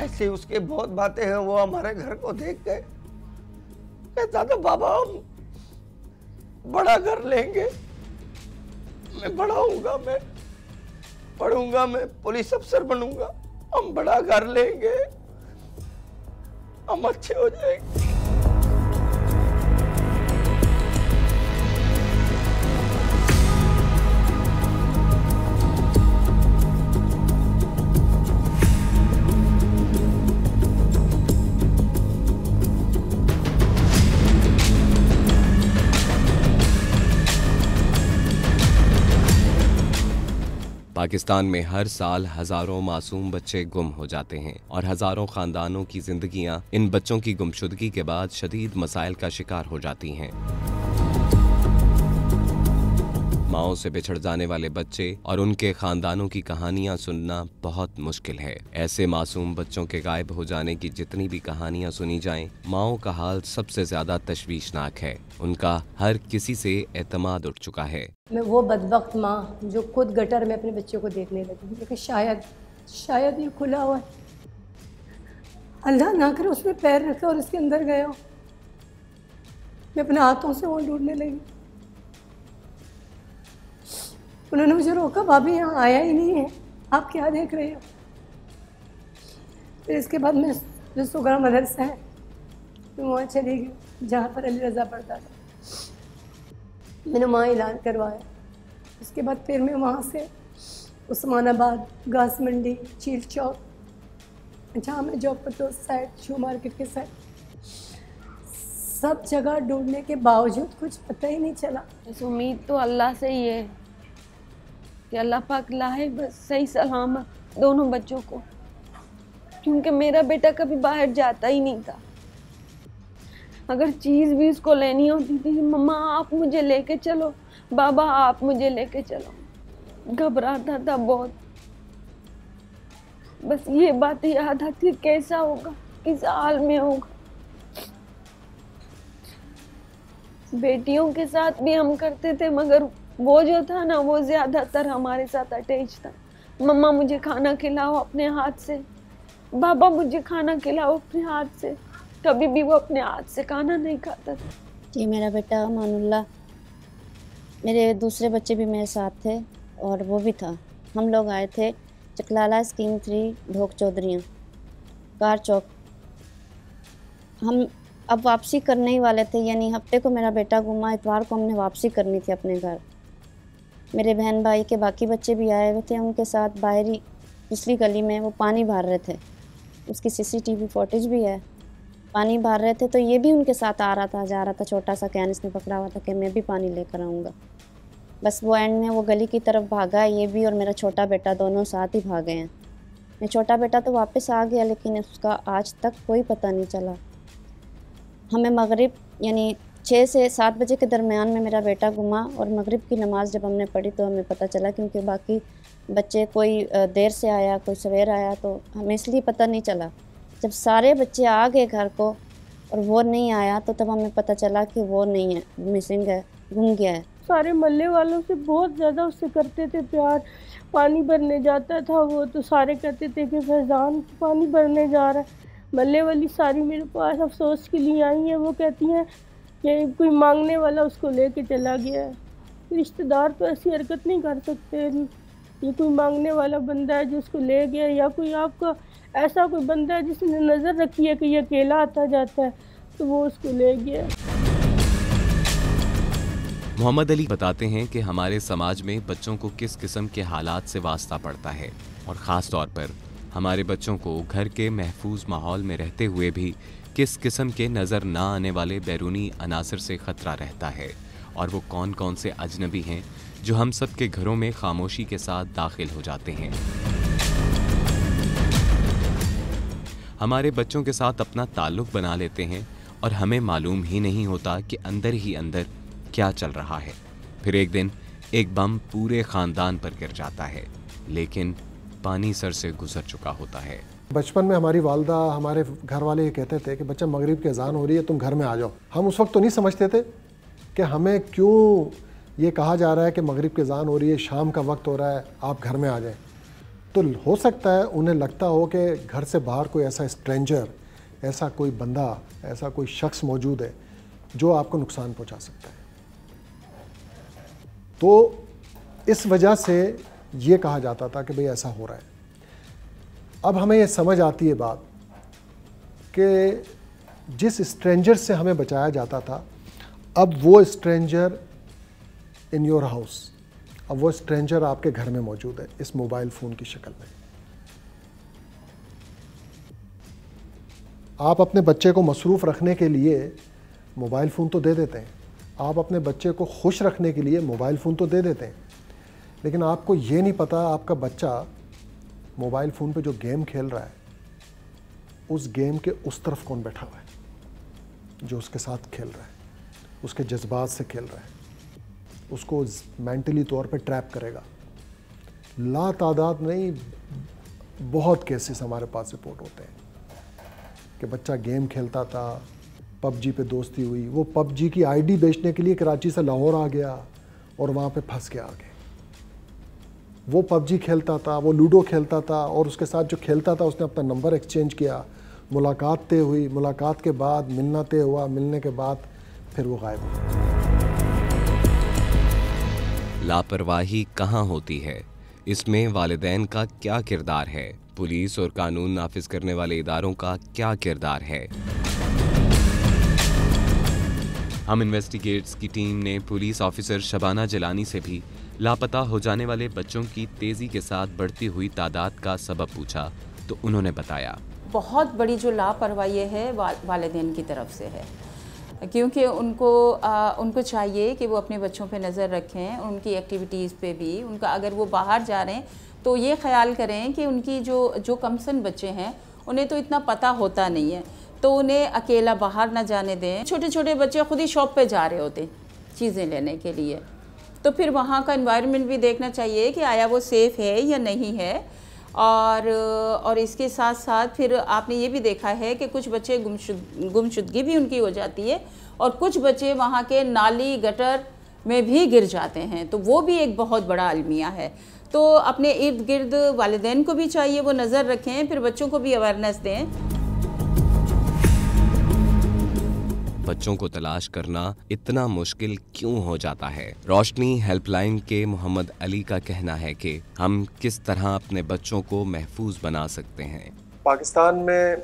ऐसी उसकी बहुत बातें हैं। वो हमारे घर को देख के कहता था बाबा हम बड़ा घर लेंगे, मैं बड़ा होऊंगा, मैं पढ़ूंगा, मैं पुलिस अफसर बनूंगा, हम बड़ा घर लेंगे, हम अच्छे हो जाएंगे। पाकिस्तान में हर साल हजारों मासूम बच्चे गुम हो जाते हैं और हजारों खानदानों की जिंदगियां इन बच्चों की गुमशुदगी के बाद शदीद मसाइल का शिकार हो जाती हैं। माओं से बिछड़ जाने वाले बच्चे और उनके खानदानों की कहानियां सुनना बहुत मुश्किल है। ऐसे मासूम बच्चों के गायब हो जाने की जितनी भी कहानियां सुनी जाएं, माओं का हाल सबसे ज्यादा तशवीशनाक है। उनका हर किसी से एतमाद उठ चुका है। मैं वो बदबख्त माँ जो खुद गटर में अपने बच्चों को देखने लगी, लेकिन शायद ये खुला हुआ है, अल्लाह ना करे उसमें पैर रखा और उसके अंदर गया हो। मैं अपने हाथों से वो ढूंढने लगी। उन्होंने मुझे रोका, भाभी यहाँ आया ही नहीं है, आप क्या देख रहे हो? फिर इसके बाद मैं जो सुगरा मदरसा है मैं वहाँ चली गई जहाँ पर अली रज़ा पढ़ता था। मैंने वहाँ ऐलान करवाया। उसके बाद फिर मैं वहाँ से उस्मानाबाद, घास मंडी, चील चौक, जहाँ मैं जॉब करती हूँ, उस साइड शू मार्केट के साइड, सब जगह ढूंढने के बावजूद कुछ पता ही नहीं चला। बस उम्मीद तो अल्लाह से ही है कि अल्लाह पाक लाए बस सही सलामत दोनों बच्चों को, क्योंकि मेरा बेटा कभी बाहर जाता ही नहीं था। अगर चीज़ भी उसको लेनी होती थी, मम्मा आप मुझे लेके चलो, बाबा आप मुझे लेके चलो, घबराता था बहुत। बस ये बात याद आती कैसा होगा, किस हाल में होगा। बेटियों के साथ भी हम करते थे, मगर वो जो था ना वो ज़्यादातर हमारे साथ अटैच था। मम्मा मुझे खाना खिलाओ अपने हाथ से, बाबा मुझे खाना खिलाओ अपने हाथ से, कभी भी वो अपने हाथ से खाना नहीं खाता था। जी मेरा बेटा अमानुल्लाह, मेरे दूसरे बच्चे भी मेरे साथ थे और वो भी था। हम लोग आए थे चकलाला स्कीम 3 ढोक चौधरियाँ कार चौक। हम अब वापसी करने ही वाले थे, यानी हफ्ते को मेरा बेटा गुमा, इतवार को हमने वापसी करनी थी अपने घर। मेरे बहन भाई के बाकी बच्चे भी आए हुए थे, उनके साथ बाहरी पिछली गली में वो पानी भर रहे थे, उसकी CCTV फुटेज भी है। पानी भर रहे थे तो ये भी उनके साथ आ रहा था, जा रहा था, छोटा सा कैन इसने पकड़ा हुआ था कि मैं भी पानी लेकर आऊँगा। बस वो एंड में वो गली की तरफ भागा, ये भी और मेरा छोटा बेटा दोनों साथ ही भागे हैं। मेरा छोटा बेटा तो वापस आ गया, लेकिन उसका आज तक कोई पता नहीं चला। हमें मगरिब यानी 6 से 7 बजे के दरमियान में मेरा बेटा गुमा, और मगरिब की नमाज़ जब हमने पढ़ी तो हमें पता चला, क्योंकि बाकी बच्चे कोई देर से आया, कोई सवेर आया, तो हमें इसलिए पता नहीं चला। जब सारे बच्चे आ गए घर को और वो नहीं आया, तो तब हमें पता चला कि वो नहीं है, मिसिंग है, गुम गया है। सारे मोहल्ले वालों से बहुत ज़्यादा उससे करते थे प्यार। पानी भरने जाता था वो तो सारे कहते थे कि फैज़ान पानी भरने जा रहा है। मोहल्ले वाली सारी मेरे पास अफसोस के लिए आई हैं, वो कहती हैं कि कोई मांगने वाला उसको लेके चला गया है। रिश्तेदार तो ऐसी हरकत नहीं कर सकते, ये कोई मांगने वाला बंदा है जो उसको ले गया, या कोई आपका ऐसा कोई बंदा है जिसने नज़र रखी है कि ये अकेला आता जाता है तो वो उसको ले गया। मोहम्मद अली बताते हैं कि हमारे समाज में बच्चों को किस किस्म के हालात से वास्ता पड़ता है, और ख़ास तौर पर हमारे बच्चों को घर के महफूज माहौल में रहते हुए भी किस किस्म के नज़र ना आने वाले बैरूनी अनासर से ख़तरा रहता है, और वो कौन कौन से अजनबी हैं जो हम सब के घरों में खामोशी के साथ दाखिल हो जाते हैं। हमारे बच्चों के साथ अपना ताल्लुक़ बना लेते हैं और हमें मालूम ही नहीं होता कि अंदर ही अंदर क्या चल रहा है। फिर एक दिन एक बम पूरे ख़ानदान पर गिर जाता है, लेकिन पानी सर से गुजर चुका होता है। बचपन में हमारी वालदा, हमारे घर वाले ये कहते थे कि बच्चा मगरिब की अजान हो रही है, तुम घर में आ जाओ। हम उस वक्त तो नहीं समझते थे कि हमें क्यों ये कहा जा रहा है कि मगरिब की अजान हो रही है, शाम का वक्त हो रहा है, आप घर में आ जाएं। तो हो सकता है उन्हें लगता हो कि घर से बाहर कोई ऐसा स्ट्रेंजर, ऐसा कोई बंदा, ऐसा कोई शख्स मौजूद है जो आपको नुकसान पहुंचा सकता है। तो इस वजह से ये कहा जाता था कि भाई ऐसा हो रहा है। अब हमें ये समझ आती है बात कि जिस स्ट्रेंजर से हमें बचाया जाता था, अब वो स्ट्रेंजर इन योर हाउस, अब वो स्ट्रेंजर आपके घर में मौजूद है इस मोबाइल फ़ोन की शक्ल में। आप अपने बच्चे को मसरूफ़ रखने के लिए मोबाइल फ़ोन तो दे देते हैं, आप अपने बच्चे को खुश रखने के लिए मोबाइल फ़ोन तो दे देते हैं, लेकिन आपको ये नहीं पता आपका बच्चा मोबाइल फ़ोन पे जो गेम खेल रहा है, उस गेम के उस तरफ कौन बैठा हुआ है जो उसके साथ खेल रहा है, उसके जज्बात से खेल रहा है। उसको मेंटली तौर पे ट्रैप करेगा। ला तादाद नहीं, बहुत केसेस हमारे पास रिपोर्ट होते हैं कि बच्चा गेम खेलता था, पबजी पे दोस्ती हुई, वो पबजी की आईडी बेचने के लिए कराची से लाहौर आ गया और वहाँ पे फंस के आ गए। वो पबजी खेलता था, वो लूडो खेलता था और उसके साथ जो खेलता था उसने अपना नंबर एक्सचेंज किया, मुलाकात तय हुई, मुलाकात के बाद मिलना तय हुआ, मिलने के बाद फिर वो गायब हो गया। लापरवाही कहाँ होती है, इसमें वालिदैन का क्या किरदार है, पुलिस और कानून नाफिज करने वाले इदारों का क्या किरदार है। हम इन्वेस्टिगेट्स की टीम ने पुलिस ऑफिसर शबाना जिलानी से भी लापता हो जाने वाले बच्चों की तेजी के साथ बढ़ती हुई तादाद का सबब पूछा, तो उन्होंने बताया बहुत बड़ी जो लापरवाही है वालिदैन की तरफ से है, क्योंकि उनको चाहिए कि वो अपने बच्चों पे नज़र रखें, उनकी एक्टिविटीज़ पे भी। उनका अगर वो बाहर जा रहे हैं तो ये ख्याल करें कि उनकी जो कमसन बच्चे हैं उन्हें तो इतना पता होता नहीं है, तो उन्हें अकेला बाहर ना जाने दें। छोटे छोटे बच्चे खुद ही शॉप पे जा रहे होते चीज़ें लेने के लिए, तो फिर वहाँ का एनवायरनमेंट भी देखना चाहिए कि आया वो सेफ़ है या नहीं है। और इसके साथ साथ फिर आपने ये भी देखा है कि कुछ बच्चे गुमशुदगी भी उनकी हो जाती है और कुछ बच्चे वहाँ के नाली गटर में भी गिर जाते हैं, तो वो भी एक बहुत बड़ा अलमिया है। तो अपने इर्द गिर्द वालिदैन को भी चाहिए वो नज़र रखें, फिर बच्चों को भी अवेयरनेस दें। बच्चों को तलाश करना इतना मुश्किल क्यों हो जाता है? रोशनी हेल्पलाइन के मोहम्मद अली का कहना है कि हम किस तरह अपने बच्चों को महफूज बना सकते हैं। पाकिस्तान में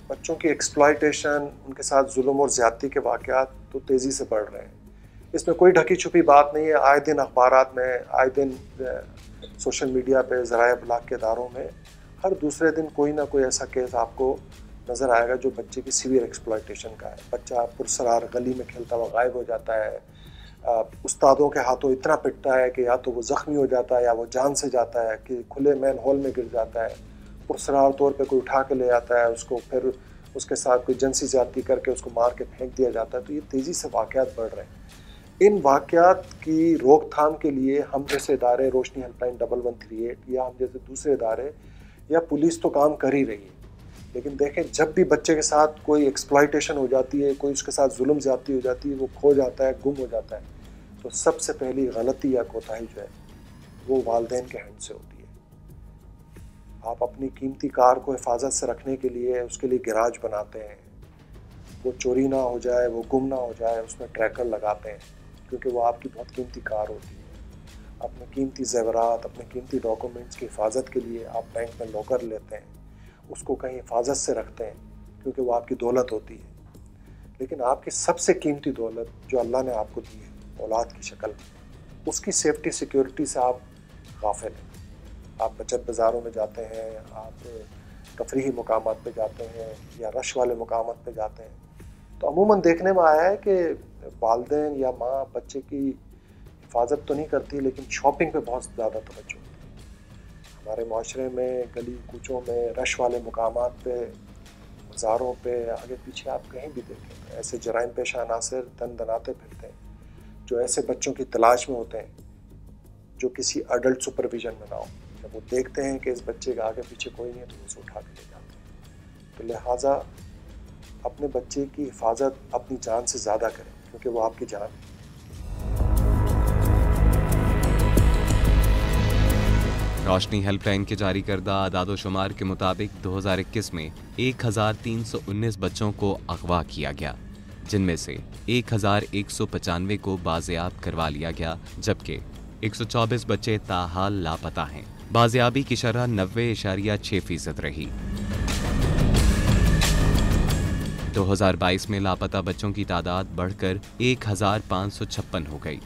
बच्चों की एक्सप्लॉयटेशन, उनके साथ जुल्म और ज़्यादती के वाक़यात तो तेज़ी से बढ़ रहे हैं। इसमें कोई ढकी छुपी बात नहीं है। आए दिन अखबारात में, आए दिन सोशल मीडिया पे, ज़राए इब्लाग के इदारों में हर दूसरे दिन कोई ना कोई ऐसा केस आपको नज़र आएगा जो बच्चे की सीवियर एक्सप्लॉयटेशन का है। बच्चा पुरसरार गली में खेलता हुआ गायब हो जाता है, उस्तादों के हाथों इतना पिटता है कि या तो वो ज़ख्मी हो जाता है या वो जान से जाता है, कि खुले मैन हॉल में गिर जाता है, पुरसरार तौर पे कोई उठा के ले आता है उसको, फिर उसके साथ कोई जिनसी ज़्यादती करके उसको मार के फेंक दिया जाता है। तो ये तेज़ी से वाक़यात बढ़ रहे हैं। इन वाक़यात की रोकथाम के लिए हम जैसे इदारे, रोशनी हेल्पलाइन 1138 या हम जैसे दूसरे इदारे या पुलिस तो काम कर ही रही है, लेकिन देखें जब भी बच्चे के साथ कोई एक्सप्लॉयटेशन हो जाती है, कोई उसके साथ जुल्म ज़्यादती हो जाती है, वो खो जाता है, गुम हो जाता है, तो सबसे पहली गलती या कोताही जो है वो वालिदैन के हैंड से होती है। आप अपनी कीमती कार को हिफाजत से रखने के लिए उसके लिए गैराज बनाते हैं, वो चोरी ना हो जाए, वो गुम ना हो जाए, उसमें ट्रैकर लगाते हैं, क्योंकि वो आपकी बहुत कीमती कार होती है। अपने कीमती ज़ेवरात, अपने कीमती डॉक्यूमेंट्स की हिफाजत के लिए आप बैंक में लॉकर लेते हैं, उसको कहीं हिफाजत से रखते हैं, क्योंकि वो आपकी दौलत होती है। लेकिन आपकी सबसे कीमती दौलत जो अल्लाह ने आपको दी है औलाद की शक्ल में, उसकी सेफ्टी सिक्योरिटी से आप गाफिल हैं। आप बचत बाज़ारों में जाते हैं, आप तफरीही मुकामात पे जाते हैं या रश वाले मुकामात पे जाते हैं, तो अमूमन देखने में आया है कि वालिदैन या माँ बच्चे की हिफाजत तो नहीं करती, लेकिन शॉपिंग पे बहुत ज़्यादा तवज्जो होती है। हमारे माशरे में गली कूचों में, रश वाले मुकामात पे, बाज़ारों पे, आगे पीछे आप कहीं भी देखें तो ऐसे जराइम पेशा अनासर दन दनाते फिरते हैं, जो ऐसे बच्चों की तलाश में होते हैं जो किसी अडल्ट सुपरविजन में ना हो। जब वो देखते हैं कि इस बच्चे के आगे पीछे कोई नहीं है, तो उसे उठा के ले जाते हैं। तो लिहाजा अपने बच्चे की हिफाजत अपनी जान से ज़्यादा करें, क्योंकि वो आपकी जान है। रोशनी हेल्पलाइन के जारी करदा आदादोशुमार के मुताबिक 2021 में 1319 बच्चों को अगवा किया गया, जिनमें से 1195 को बाजियाब करवा लिया गया, जबकि 124 बच्चे ताहाल लापता हैं। बाजियाबी की शरह 90.6% रही। 2022 में लापता बच्चों की तादाद बढ़कर 1556 हो गई,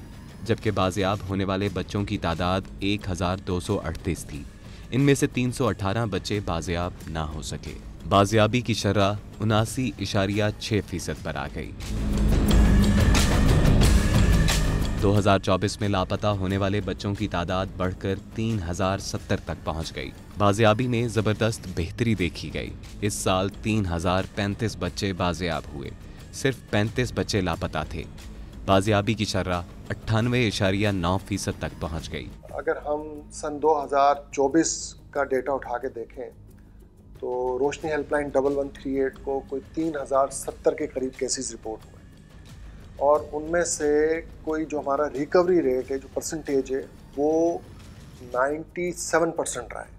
जबकि बाजियाब होने वाले बच्चों की तादाद 1238 थी। इनमें से 318 बच्चे बाजियाब ना हो सके। बाजियाबी की शरह 79.6% पर आ गई। 2024 में लापता होने वाले बच्चों की तादाद बढ़कर 3070 तक पहुंच गई। बाजियाबी में जबरदस्त बेहतरी देखी गई। इस साल 3035 बच्चे बाजियाब हुए, सिर्फ 35 बच्चे लापता थे। बाजियाबी की शर्रा 98.9% तक पहुंच गई। अगर हम सन 2024 का डेटा उठा के देखें तो रोशनी हेल्पलाइन 1138 को कोई 3070 के करीब केसेस रिपोर्ट हुए और उनमें से कोई जो हमारा रिकवरी रेट है, जो परसेंटेज है, वो 97% रहा है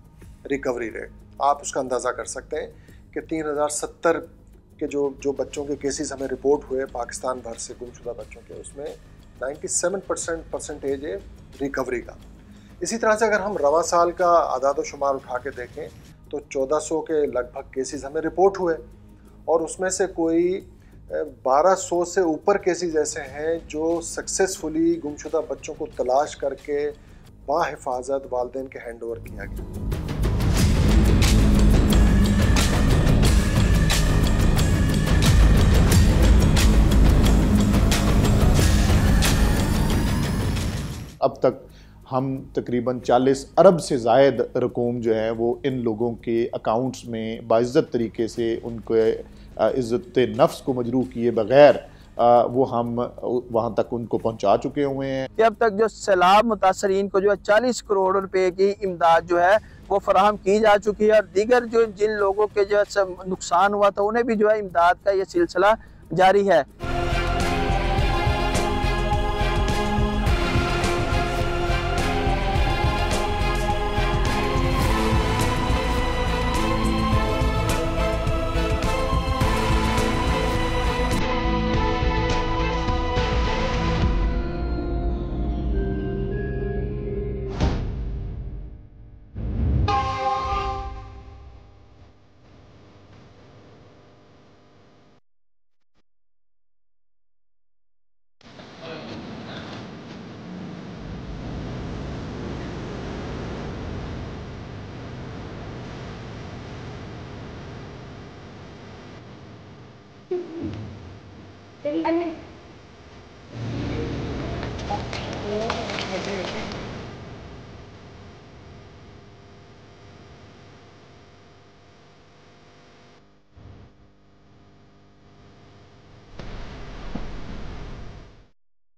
रिकवरी रेट। आप उसका अंदाज़ा कर सकते हैं कि 3070 के जो बच्चों के केसेस हमें रिपोर्ट हुए पाकिस्तान भर से गुमशुदा बच्चों के, उसमें 97% परसेंटेज है रिकवरी का। इसी तरह से अगर हम रवा साल का आदाद व शुमार उठा के देखें तो 1400 के लगभग केसेस हमें रिपोर्ट हुए और उसमें से कोई 1200 से ऊपर केसेस ऐसे हैं जो सक्सेसफुली गुमशुदा बच्चों को तलाश करके बाहिफाजत वालिदैन के हैंड ओवर किया गया। अब तक हम तकरीबन 40 अरब से ज़ायद रकूम जो है वो इन लोगों के अकाउंट्स में बाइज़्ज़त तरीके से उनके इज़्ज़त नफ्स को मजरूह किए बग़ैर वो हम वहाँ तक उनको पहुँचा चुके हुए हैं। अब तक जो सैलाब मुतासरीन को जो है 40 करोड़ रुपए की इमदाद जो है वो फराहम की जा चुकी है और दीगर जो जिन लोगों के जो नुकसान हुआ था उन्हें भी जो है इमदाद का ये सिलसिला जारी है।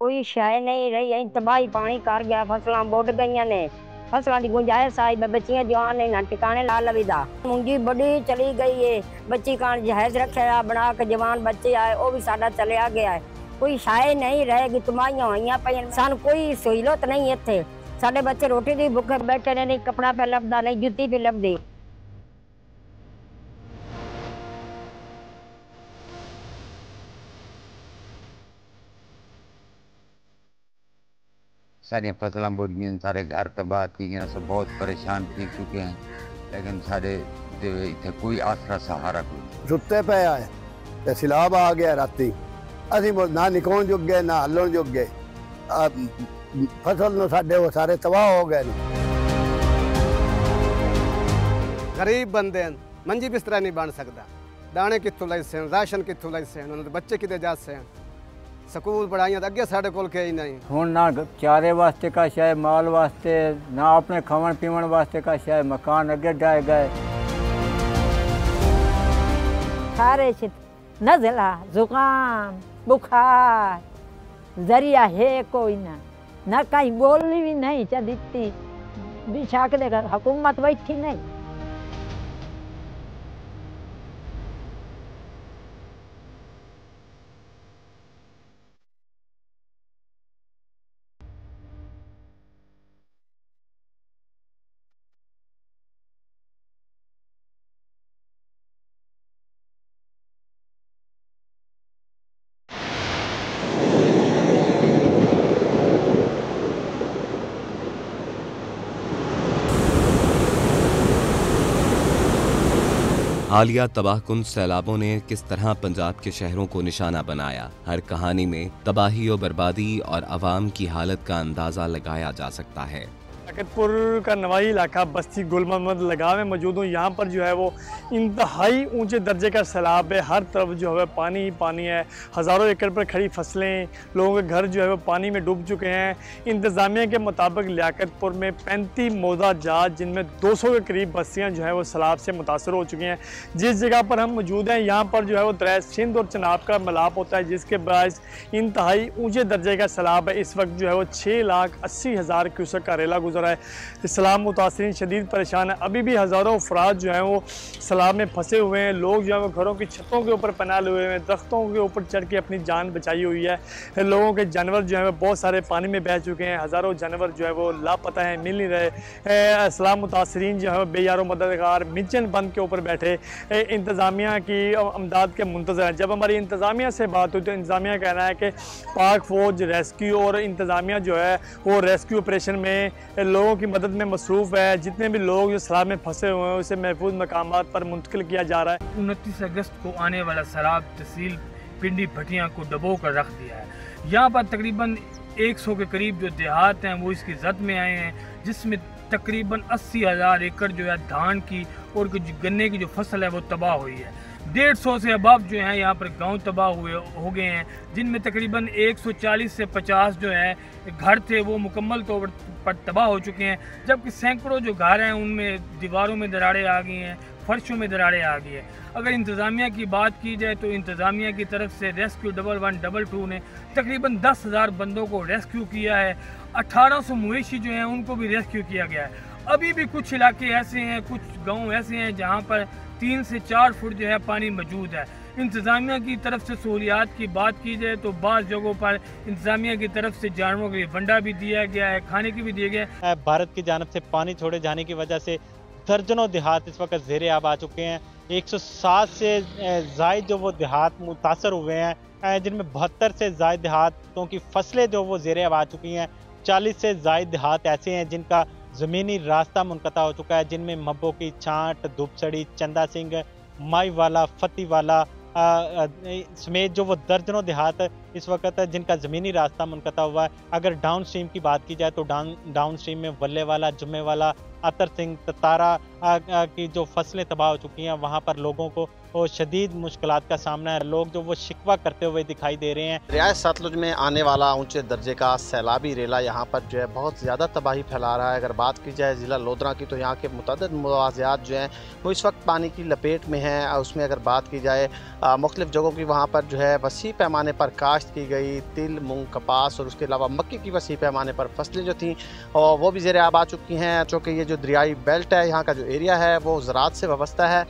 कोई शय नहीं रही, तबाही पानी कर गया, फसलां बुढ़ गई ने, फसलां की गुंजाइश आई, बच्चियां जवान ने टिकाने ला लवीदा। मुंगी बड़ी चली गई है, बच्ची का जहेज रखा बना के जवान बच्चे आए, वो भी साडा चलिया गया है। कोई शय नहीं रहेगी, तबाहियां हुई पे सन कोई सहूलत नहीं इत्थे। साडे बच्चे रोटी दी भुखे बैठे ने, नहीं कपड़ा पे लभदा, नहीं जुत्ती पे लभदी। सारी फसलां बुढ़ गई, सारे घर तबाह की गए, सब बहुत परेशान की चुके हैं, लेकिन सारे इतने कोई आसरा सहारा कोई सुते पे आए ते सैलाब आ गया राती, असी ना निकलण जुग गए ना हलन जुग गए, फसल न साडे वो सारे तबाह हो गए। गरीब बंदे मंजी बिस्तरा नहीं बन सकता, दाने कितों लाई से, राशन कितों लाई से, उन्होंने बच्चे कितने जा से, स्कूल पढ़ाइयां अगे साढ़े कोल के ही नहीं। हुण ना चारे वास्ते का शायद माल वास्ते, ना अपने खावन पीवन वास्ते का शायद मकान अगे डाए गए। खारिश, नज़ला, जुकाम, बुखार, जरिया है कोई ना कहीं बोलनी भी नहीं चलती, बिछा के देखा हुकूमत बैठी नहीं। हालिया तबाहकुन सैलाबों ने किस तरह पंजाब के शहरों को निशाना बनाया, हर कहानी में तबाही और बर्बादी और अवाम की हालत का अंदाज़ा लगाया जा सकता है। लियाकतपुर का नवाही इलाका बस्ती गुल मोहम्मद लगाव में मौजूद हूँ। यहाँ पर जो है वो इंतहाई ऊंचे दर्जे का सैलाब है, हर तरफ जो है पानी ही पानी है। हज़ारों एकड़ पर खड़ी फसलें, लोगों के घर जो है वो पानी में डूब चुके हैं। इंतज़ामिया के मुताबिक लियाकतपुर में 35 मौजा जात जिनमें 200 के करीब बस्तियाँ जो है वो सैलाब से मुतासर हो चुकी हैं। जिस जगह पर हम मौजूद हैं यहाँ पर जो है वो दरिया सिंध और चनाब का मिलाप होता है, जिसके बायस इंतहाई ऊँचे दर्जे का सैलाब है। इस वक्त जो है वो 6,80,000 क्यूसेक का रेला गुजरा है। सैलाब मुतासरीन शदीद परेशान है। अभी भी हज़ारों अफराद जो हैं वो सैलाब में फंसे हुए हैं। लोग जो है वो घरों की छतों के ऊपर पनाह लिए हुए हैं, दरख्तों के ऊपर चढ़ के अपनी जान बचाई हुई है। लोगों के जानवर जो है वो बहुत सारे पानी में बह चुके हैं। हज़ारों जानवर जो है वो लापता हैं, मिल नहीं रहे। सैलाब मुतासरीन जो है बेयारो मददगार मिचन बंद के ऊपर बैठे इंतज़ामिया की अमदाद के मुंतज़र हैं। जब हमारी इंतज़ामिया से बात हुई तो इंतज़ामिया कहना है कि पाक फ़ौज रेस्क्यू और इंतज़ामिया जो है वो रेस्क्यू ऑपरेशन में लोगों की मदद में मसरूफ़ है। जितने भी लोग जो सैलाब में फंसे हुए हैं उसे महफूज मकामात पर मुंतकिल किया जा रहा है। 29 अगस्त को आने वाला सैलाब तहसील पिंडी भटियाँ को डबो कर रख दिया है। यहाँ पर तकरीबन 100 के करीब जो देहात हैं वो इसकी जद में आए हैं, जिसमें तकरीबन 80,000 एकड़ जो है धान की और गन्ने की जो फसल है वो तबाह हुई है। 150 से अबाब जो है यहाँ पर गांव तबाह हो गए हैं, जिनमें तकरीबन 140 से 50 जो है घर थे वो मुकम्मल तौर पर तबाह हो चुके हैं, जबकि सैकड़ों जो घर हैं उनमें दीवारों में दरारें आ गई हैं, फर्शों में दरारें आ गई है। अगर इंतज़ामिया की बात की जाए तो इंतज़ामिया की तरफ से रेस्क्यू 1122 ने तकरीबन 10,000 बंदों को रेस्क्यू किया है। 1800 मवेशी जो हैं उनको भी रेस्क्यू किया गया है। अभी भी कुछ इलाके ऐसे हैं, कुछ गांव ऐसे हैं जहां पर 3 से 4 फुट जो है पानी मौजूद है। इंतज़ामिया की तरफ से सहूलियात की बात की जाए तो बाज़ जगहों पर इंतज़ामिया की तरफ से जानवरों के लिए वंडा भी दिया गया है, खाने की भी दिया गया है। भारत की जानब से पानी छोड़े जाने की वजह से दर्जनों देहात इस वक्त ज़ेरे आब आ चुके हैं। 107 से ज़ायद जो वो देहात मुतासर हुए हैं, जिनमें 72 से ज़ायद देहातों की फसलें जो वो ज़ेरे आब आ चुकी हैं। 40 से ज़ायद देहात ऐसे हैं जिनका ज़मीनी रास्ता मुनक़ता हो चुका है, जिनमें मब्बों की छांट, दुबसड़ी, चंदा सिंह, माई वाला, फती वाला समेत जो वो दर्जनों देहात इस वक्त जिनका ज़मीनी रास्ता मुनक़ता हुआ है। अगर डाउन स्ट्रीम की बात की जाए तो डाउन स्ट्रीम में वल्ले वाला, जुम्मे वाला, अतर सिंह, तारा की जो फसलें तबाह हो चुकी हैं, वहाँ पर लोगों को शदीद मुश्किलात का सामना है। लोग जो वो शिकवा करते हुए दिखाई दे रहे हैं। रियासत सतलुज में आने वाला ऊंचे दर्जे का सैलाबी रेला यहाँ पर जो है बहुत ज़्यादा तबाही फैला रहा है। अगर बात की जाए ज़िला लोधरा की तो यहाँ के मुतअद्दिद मवाज़ियात जो हैं वो इस वक्त पानी की लपेट में हैं। उसमें अगर बात की जाए मुख्तलिफ़ जगहों की, वहाँ पर जो है वसी पैमाने पर काश्त की गई तिल, मूंग, कपास और उसके अलावा मक्की की वसी पैमाने पर फसलें जो थीं और वो भी ज़ेरे आब आ चुकी हैं। चूँकि ये जो दरियाई बेल्ट है, यहाँ का जो एरिया है वो ज़राअत से वाबस्ता है,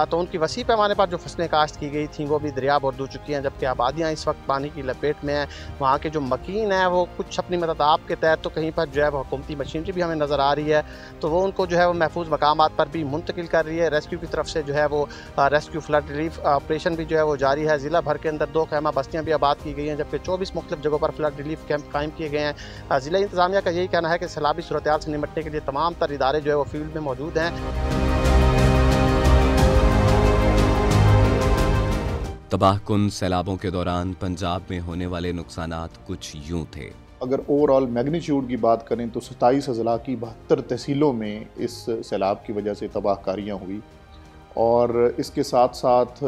तो उनकी वसी पैमाने पर जो फसलें काश्त की गई थी वो भी दरिया बरदू चुकी हैं, जबकि आबादियाँ इस वक्त पानी की लपेट में हैं। वहाँ के जो मकीन हैं वो कुछ अपनी मदद आपके तहत तो कहीं पर जो है वो हुकूमती मशीनरी भी हमें नज़र आ रही है, तो वो उनको जो है वो महफूज मकामात पर भी मुंतकिल कर रही है। रेस्क्यू की तरफ से जो है वो रेस्क्यू फ्लड रिलीफ ऑपरेशन भी जो है वो जारी है। ज़िला भर के अंदर 2 खैमा बस्तियाँ भी आबाद की गई हैं, जबकि 24 मुख्तलिफ जगहों पर फ्लड रिलीफ कैंप कायम किए गए हैं। ज़िला इंतज़ामिया का यही कहना है कि सैलाबी सूरत हाल से निपटने के लिए तमाम तर इदारे जो है वो फील्ड में मौजूद हैं। तबाहकुन सैलाबों के दौरान पंजाब में होने वाले नुकसानात कुछ यूं थे। अगर ओवरऑल मैग्नीट्यूड की बात करें तो 27 अजला की 72 तहसीलों में इस सैलाब की वजह से तबाहकारियाँ हुई और इसके साथ साथ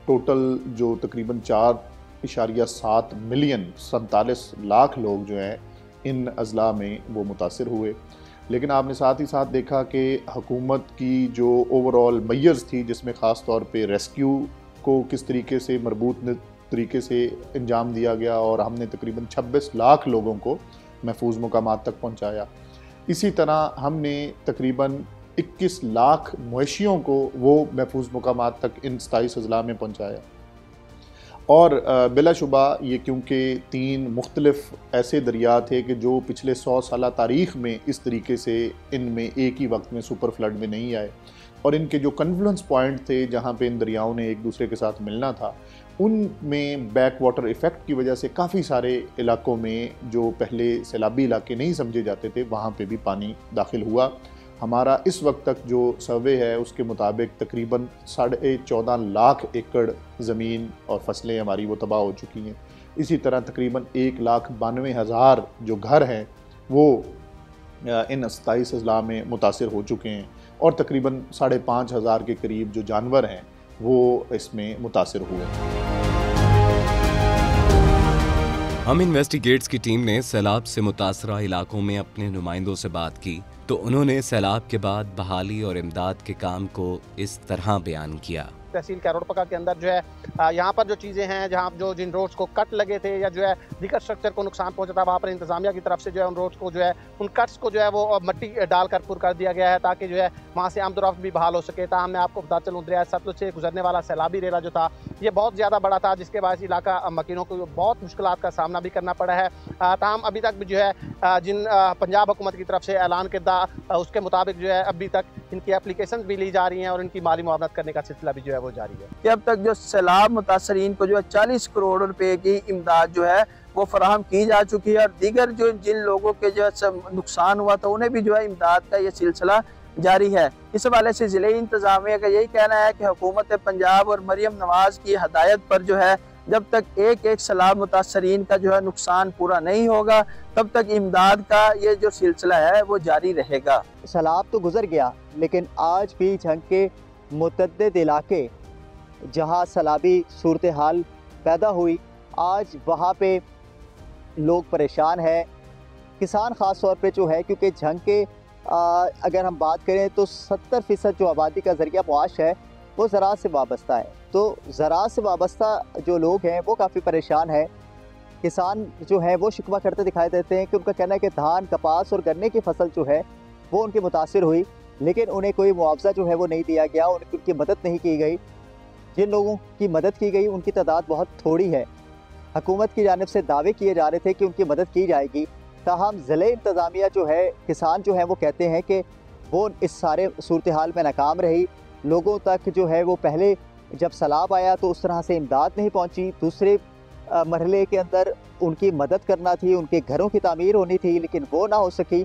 टोटल जो तकरीबन 4.7 मिलियन 47 लाख लोग जो हैं इन अजला में वो मुतासिर हुए। लेकिन आपने साथ ही साथ देखा कि हुकूमत की जो ओवरऑल मैयर्स थी, जिसमें ख़ास तौर पे रेस्क्यू को किस तरीके से मरबूत तरीके से अंजाम दिया गया और हमने तकरीबन 26 लाख लोगों को महफूज मकामात तक पहुंचाया। इसी तरह हमने तकरीबन 21 लाख मवेशियों को वो महफूज मकामात तक इन 27 अजला में पहुंचाया। और बिलाशुबा ये क्योंकि 3 मुख्तलिफ ऐसे दरिया थे कि जो पिछले 100 साल तारीख़ में इस तरीके से इनमें एक ही वक्त में सुपर फ्लड में नहीं आए और इनके जो कन्फ्लुएंस पॉइंट थे जहाँ पे इन दरियाओं ने एक दूसरे के साथ मिलना था, उनमें बैक वाटर इफ़ेक्ट की वजह से काफ़ी सारे इलाकों में जो पहले सैलाबी इलाके नहीं समझे जाते थे वहाँ पे भी पानी दाखिल हुआ। हमारा इस वक्त तक जो सर्वे है उसके मुताबिक तकरीबन 14.5 लाख एकड़ ज़मीन और फसलें हमारी वो तबाह हो चुकी हैं। इसी तरह तकरीबन 1,92,000 जो घर हैं वो इन 27 अजला में मुतासिर हो चुके हैं और तकरीबन 5,500 के करीब जो जानवर हैं वो इसमें मुतासिर हुए। हम इन्वेस्टिगेट्स की टीम ने सैलाब से मुतासरा इलाकों में अपने नुमाइंदों से बात की तो उन्होंने सैलाब के बाद बहाली और इमदाद के काम को इस तरह बयान किया। तहसील कैरोड़पका के अंदर जो है यहाँ पर जो चीज़ें हैं, जहाँ जो जिन रोड्स को कट लगे थे या जो है दीगर स्ट्रक्चर को नुकसान पहुंचा था, वहाँ पर इंतजामिया की तरफ से जो है उन रोड्स को जो है उन कट्स को जो है वो मट्टी डालकर पुर कर दिया गया है ताकि जो है वहाँ से आमदोरफ्त भी बहाल हो सके। ताहम मैं आपको बता चलूँ, दरिया सतलुज से गुजरने वाला सैलाबी रेला जो था ये बहुत ज़्यादा बड़ा था, जिसके बाद इलाका मकीनों को बहुत मुश्किलात का सामना भी करना पड़ा है। ताहम अभी तक भी जो है जिन पंजाब हुकूमत की तरफ से ऐलान किया उसके मुताबिक जो है अभी तक इनकी एप्लीकेशन भी ली जा रही हैं और इनकी माली मुआवनत करने का सिलसिला भी जो है वो जारी है। कि अब तक जो सैलाब मुतासरीन को जो है 40 करोड़ रुपए की इमदाद जो है वो फराहम की जा चुकी है और दीगर जो जिन लोगों के जो है नुकसान हुआ था उन्हें भी जो है इमदाद का ये सिलसिला जारी है। इस हवाले से ज़िले इंतज़ामिया का यही कहना है कि हुकूमत पंजाब और मरियम नवाज की हदायत पर जो है जब तक एक सैलाब मुतासरीन का जो है नुकसान पूरा नहीं होगा तब तक इमदाद का ये जो सिलसिला है वो जारी रहेगा। सैलाब तो गुजर गया लेकिन आज भी झंग के मुतअद्दिद इलाके जहाँ सैलाबी सूरत हाल पैदा हुई, आज वहाँ पे लोग परेशान हैं, किसान ख़ास तौर पे जो है, क्योंकि झंग के अगर हम बात करें तो 70% जो आबादी का ज़रिया मुआश है वो ज़राअत से वाबस्ता है। तो ज़राअत से वाबस्ता जो लोग हैं वो काफ़ी परेशान है। किसान जो है वो शिकवा करते दिखाई देते हैं कि उनका कहना है कि धान, कपास और गन्ने की फसल जो है वो उनकी मुतासिर हुई, लेकिन उन्हें कोई मुआवजा जो है वो नहीं दिया गया, उनकी मदद नहीं की गई। जिन लोगों की मदद की गई उनकी तादाद बहुत थोड़ी है। हुकूमत की जानिब से दावे किए जा रहे थे कि उनकी मदद की जाएगी, ताहम ज़िले इंतज़ामिया जो है, किसान जो है वो कहते हैं कि वो इस सारे सूरत हाल में नाकाम रही। लोगों तक जो है वो पहले जब सैलाब आया तो उस तरह से इमदाद नहीं पहुंची, दूसरे मरहले के अंदर उनकी मदद करना थी, उनके घरों की तामीर होनी थी, लेकिन वो ना हो सकी।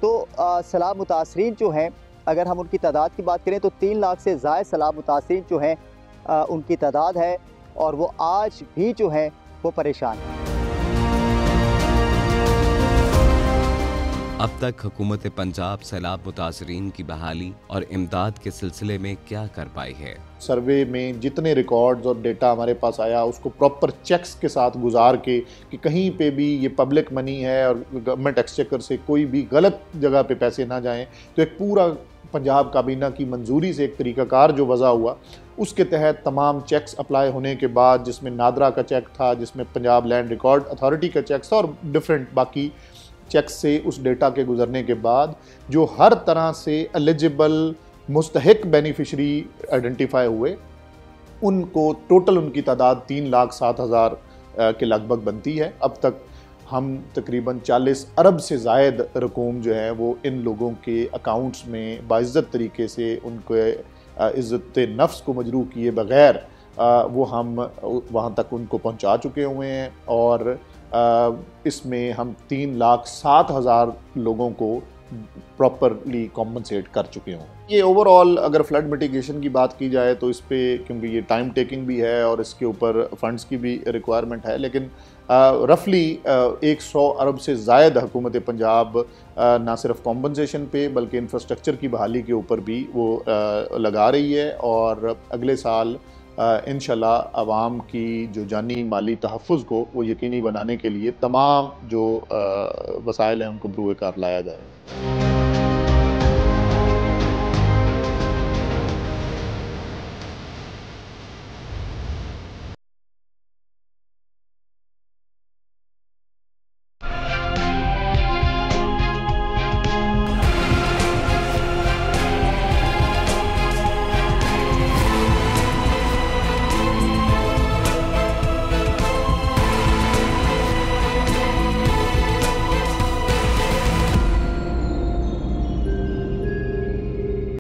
तो सैलाब मुतासरीन जो हैं, अगर हम उनकी तादाद की बात करें तो 3 लाख से ज़ायद सैलाब मुतासरीन जो हैं उनकी तादाद है और वो आज भी जो है वो परेशान है। अब तक हुकूमत पंजाब सैलाब मुतासरीन की बहाली और इमदाद के सिलसिले में क्या कर पाई है? सर्वे में जितने रिकॉर्ड्स और डेटा हमारे पास आया उसको प्रॉपर चेक्स के साथ गुजार के कि कहीं पे भी ये पब्लिक मनी है और गवर्नमेंट एक्सचेकर से कोई भी गलत जगह पे पैसे ना जाएं, तो एक पूरा पंजाब काबीना की मंजूरी से एक तरीक़ाकार जो वज़ा हुआ उसके तहत तमाम चेक्स अप्लाई होने के बाद, जिसमें नादरा का चेक था, जिसमें पंजाब लैंड रिकॉर्ड अथॉरिटी का चेक था और डिफरेंट बाकी चेक्स से उस डेटा के गुजरने के बाद जो हर तरह से एलिजिबल मुस्तहिक बेनिफिशरी आइडेंटिफाई हुए उनको टोटल उनकी तादाद 3,07,000 के लगभग बनती है। अब तक हम तकरीबन 40 अरब से ज़ायद रकूम जो है वो इन लोगों के अकाउंट्स में बाइज़्ज़त तरीके से उनको इज़्ज़त नफ्स को मजरूह किए बग़ैर वो हम वहाँ तक उनको पहुँचा चुके हुए हैं और इसमें हम 3,07,000 लोगों को प्रॉपरली कॉम्पनसेट कर चुके हों। ये ओवरऑल अगर फ्लड मिटिगेशन की बात की जाए तो इस पे, क्योंकि ये टाइम टेकिंग भी है और इसके ऊपर फंड्स की भी रिक्वायरमेंट है, लेकिन रफली 100 अरब से ज़ायद हुकूमत पंजाब ना सिर्फ कॉम्पनसेशन पे बल्कि इंफ्रास्ट्रक्चर की बहाली के ऊपर भी वो लगा रही है और अगले साल इंशाल्लाह आवाम की जो जानी माली तहफ़्फ़ुज़ को वो यकीनी बनाने के लिए तमाम जो वसाइल हैं उनको बरूए कार लाया जाए।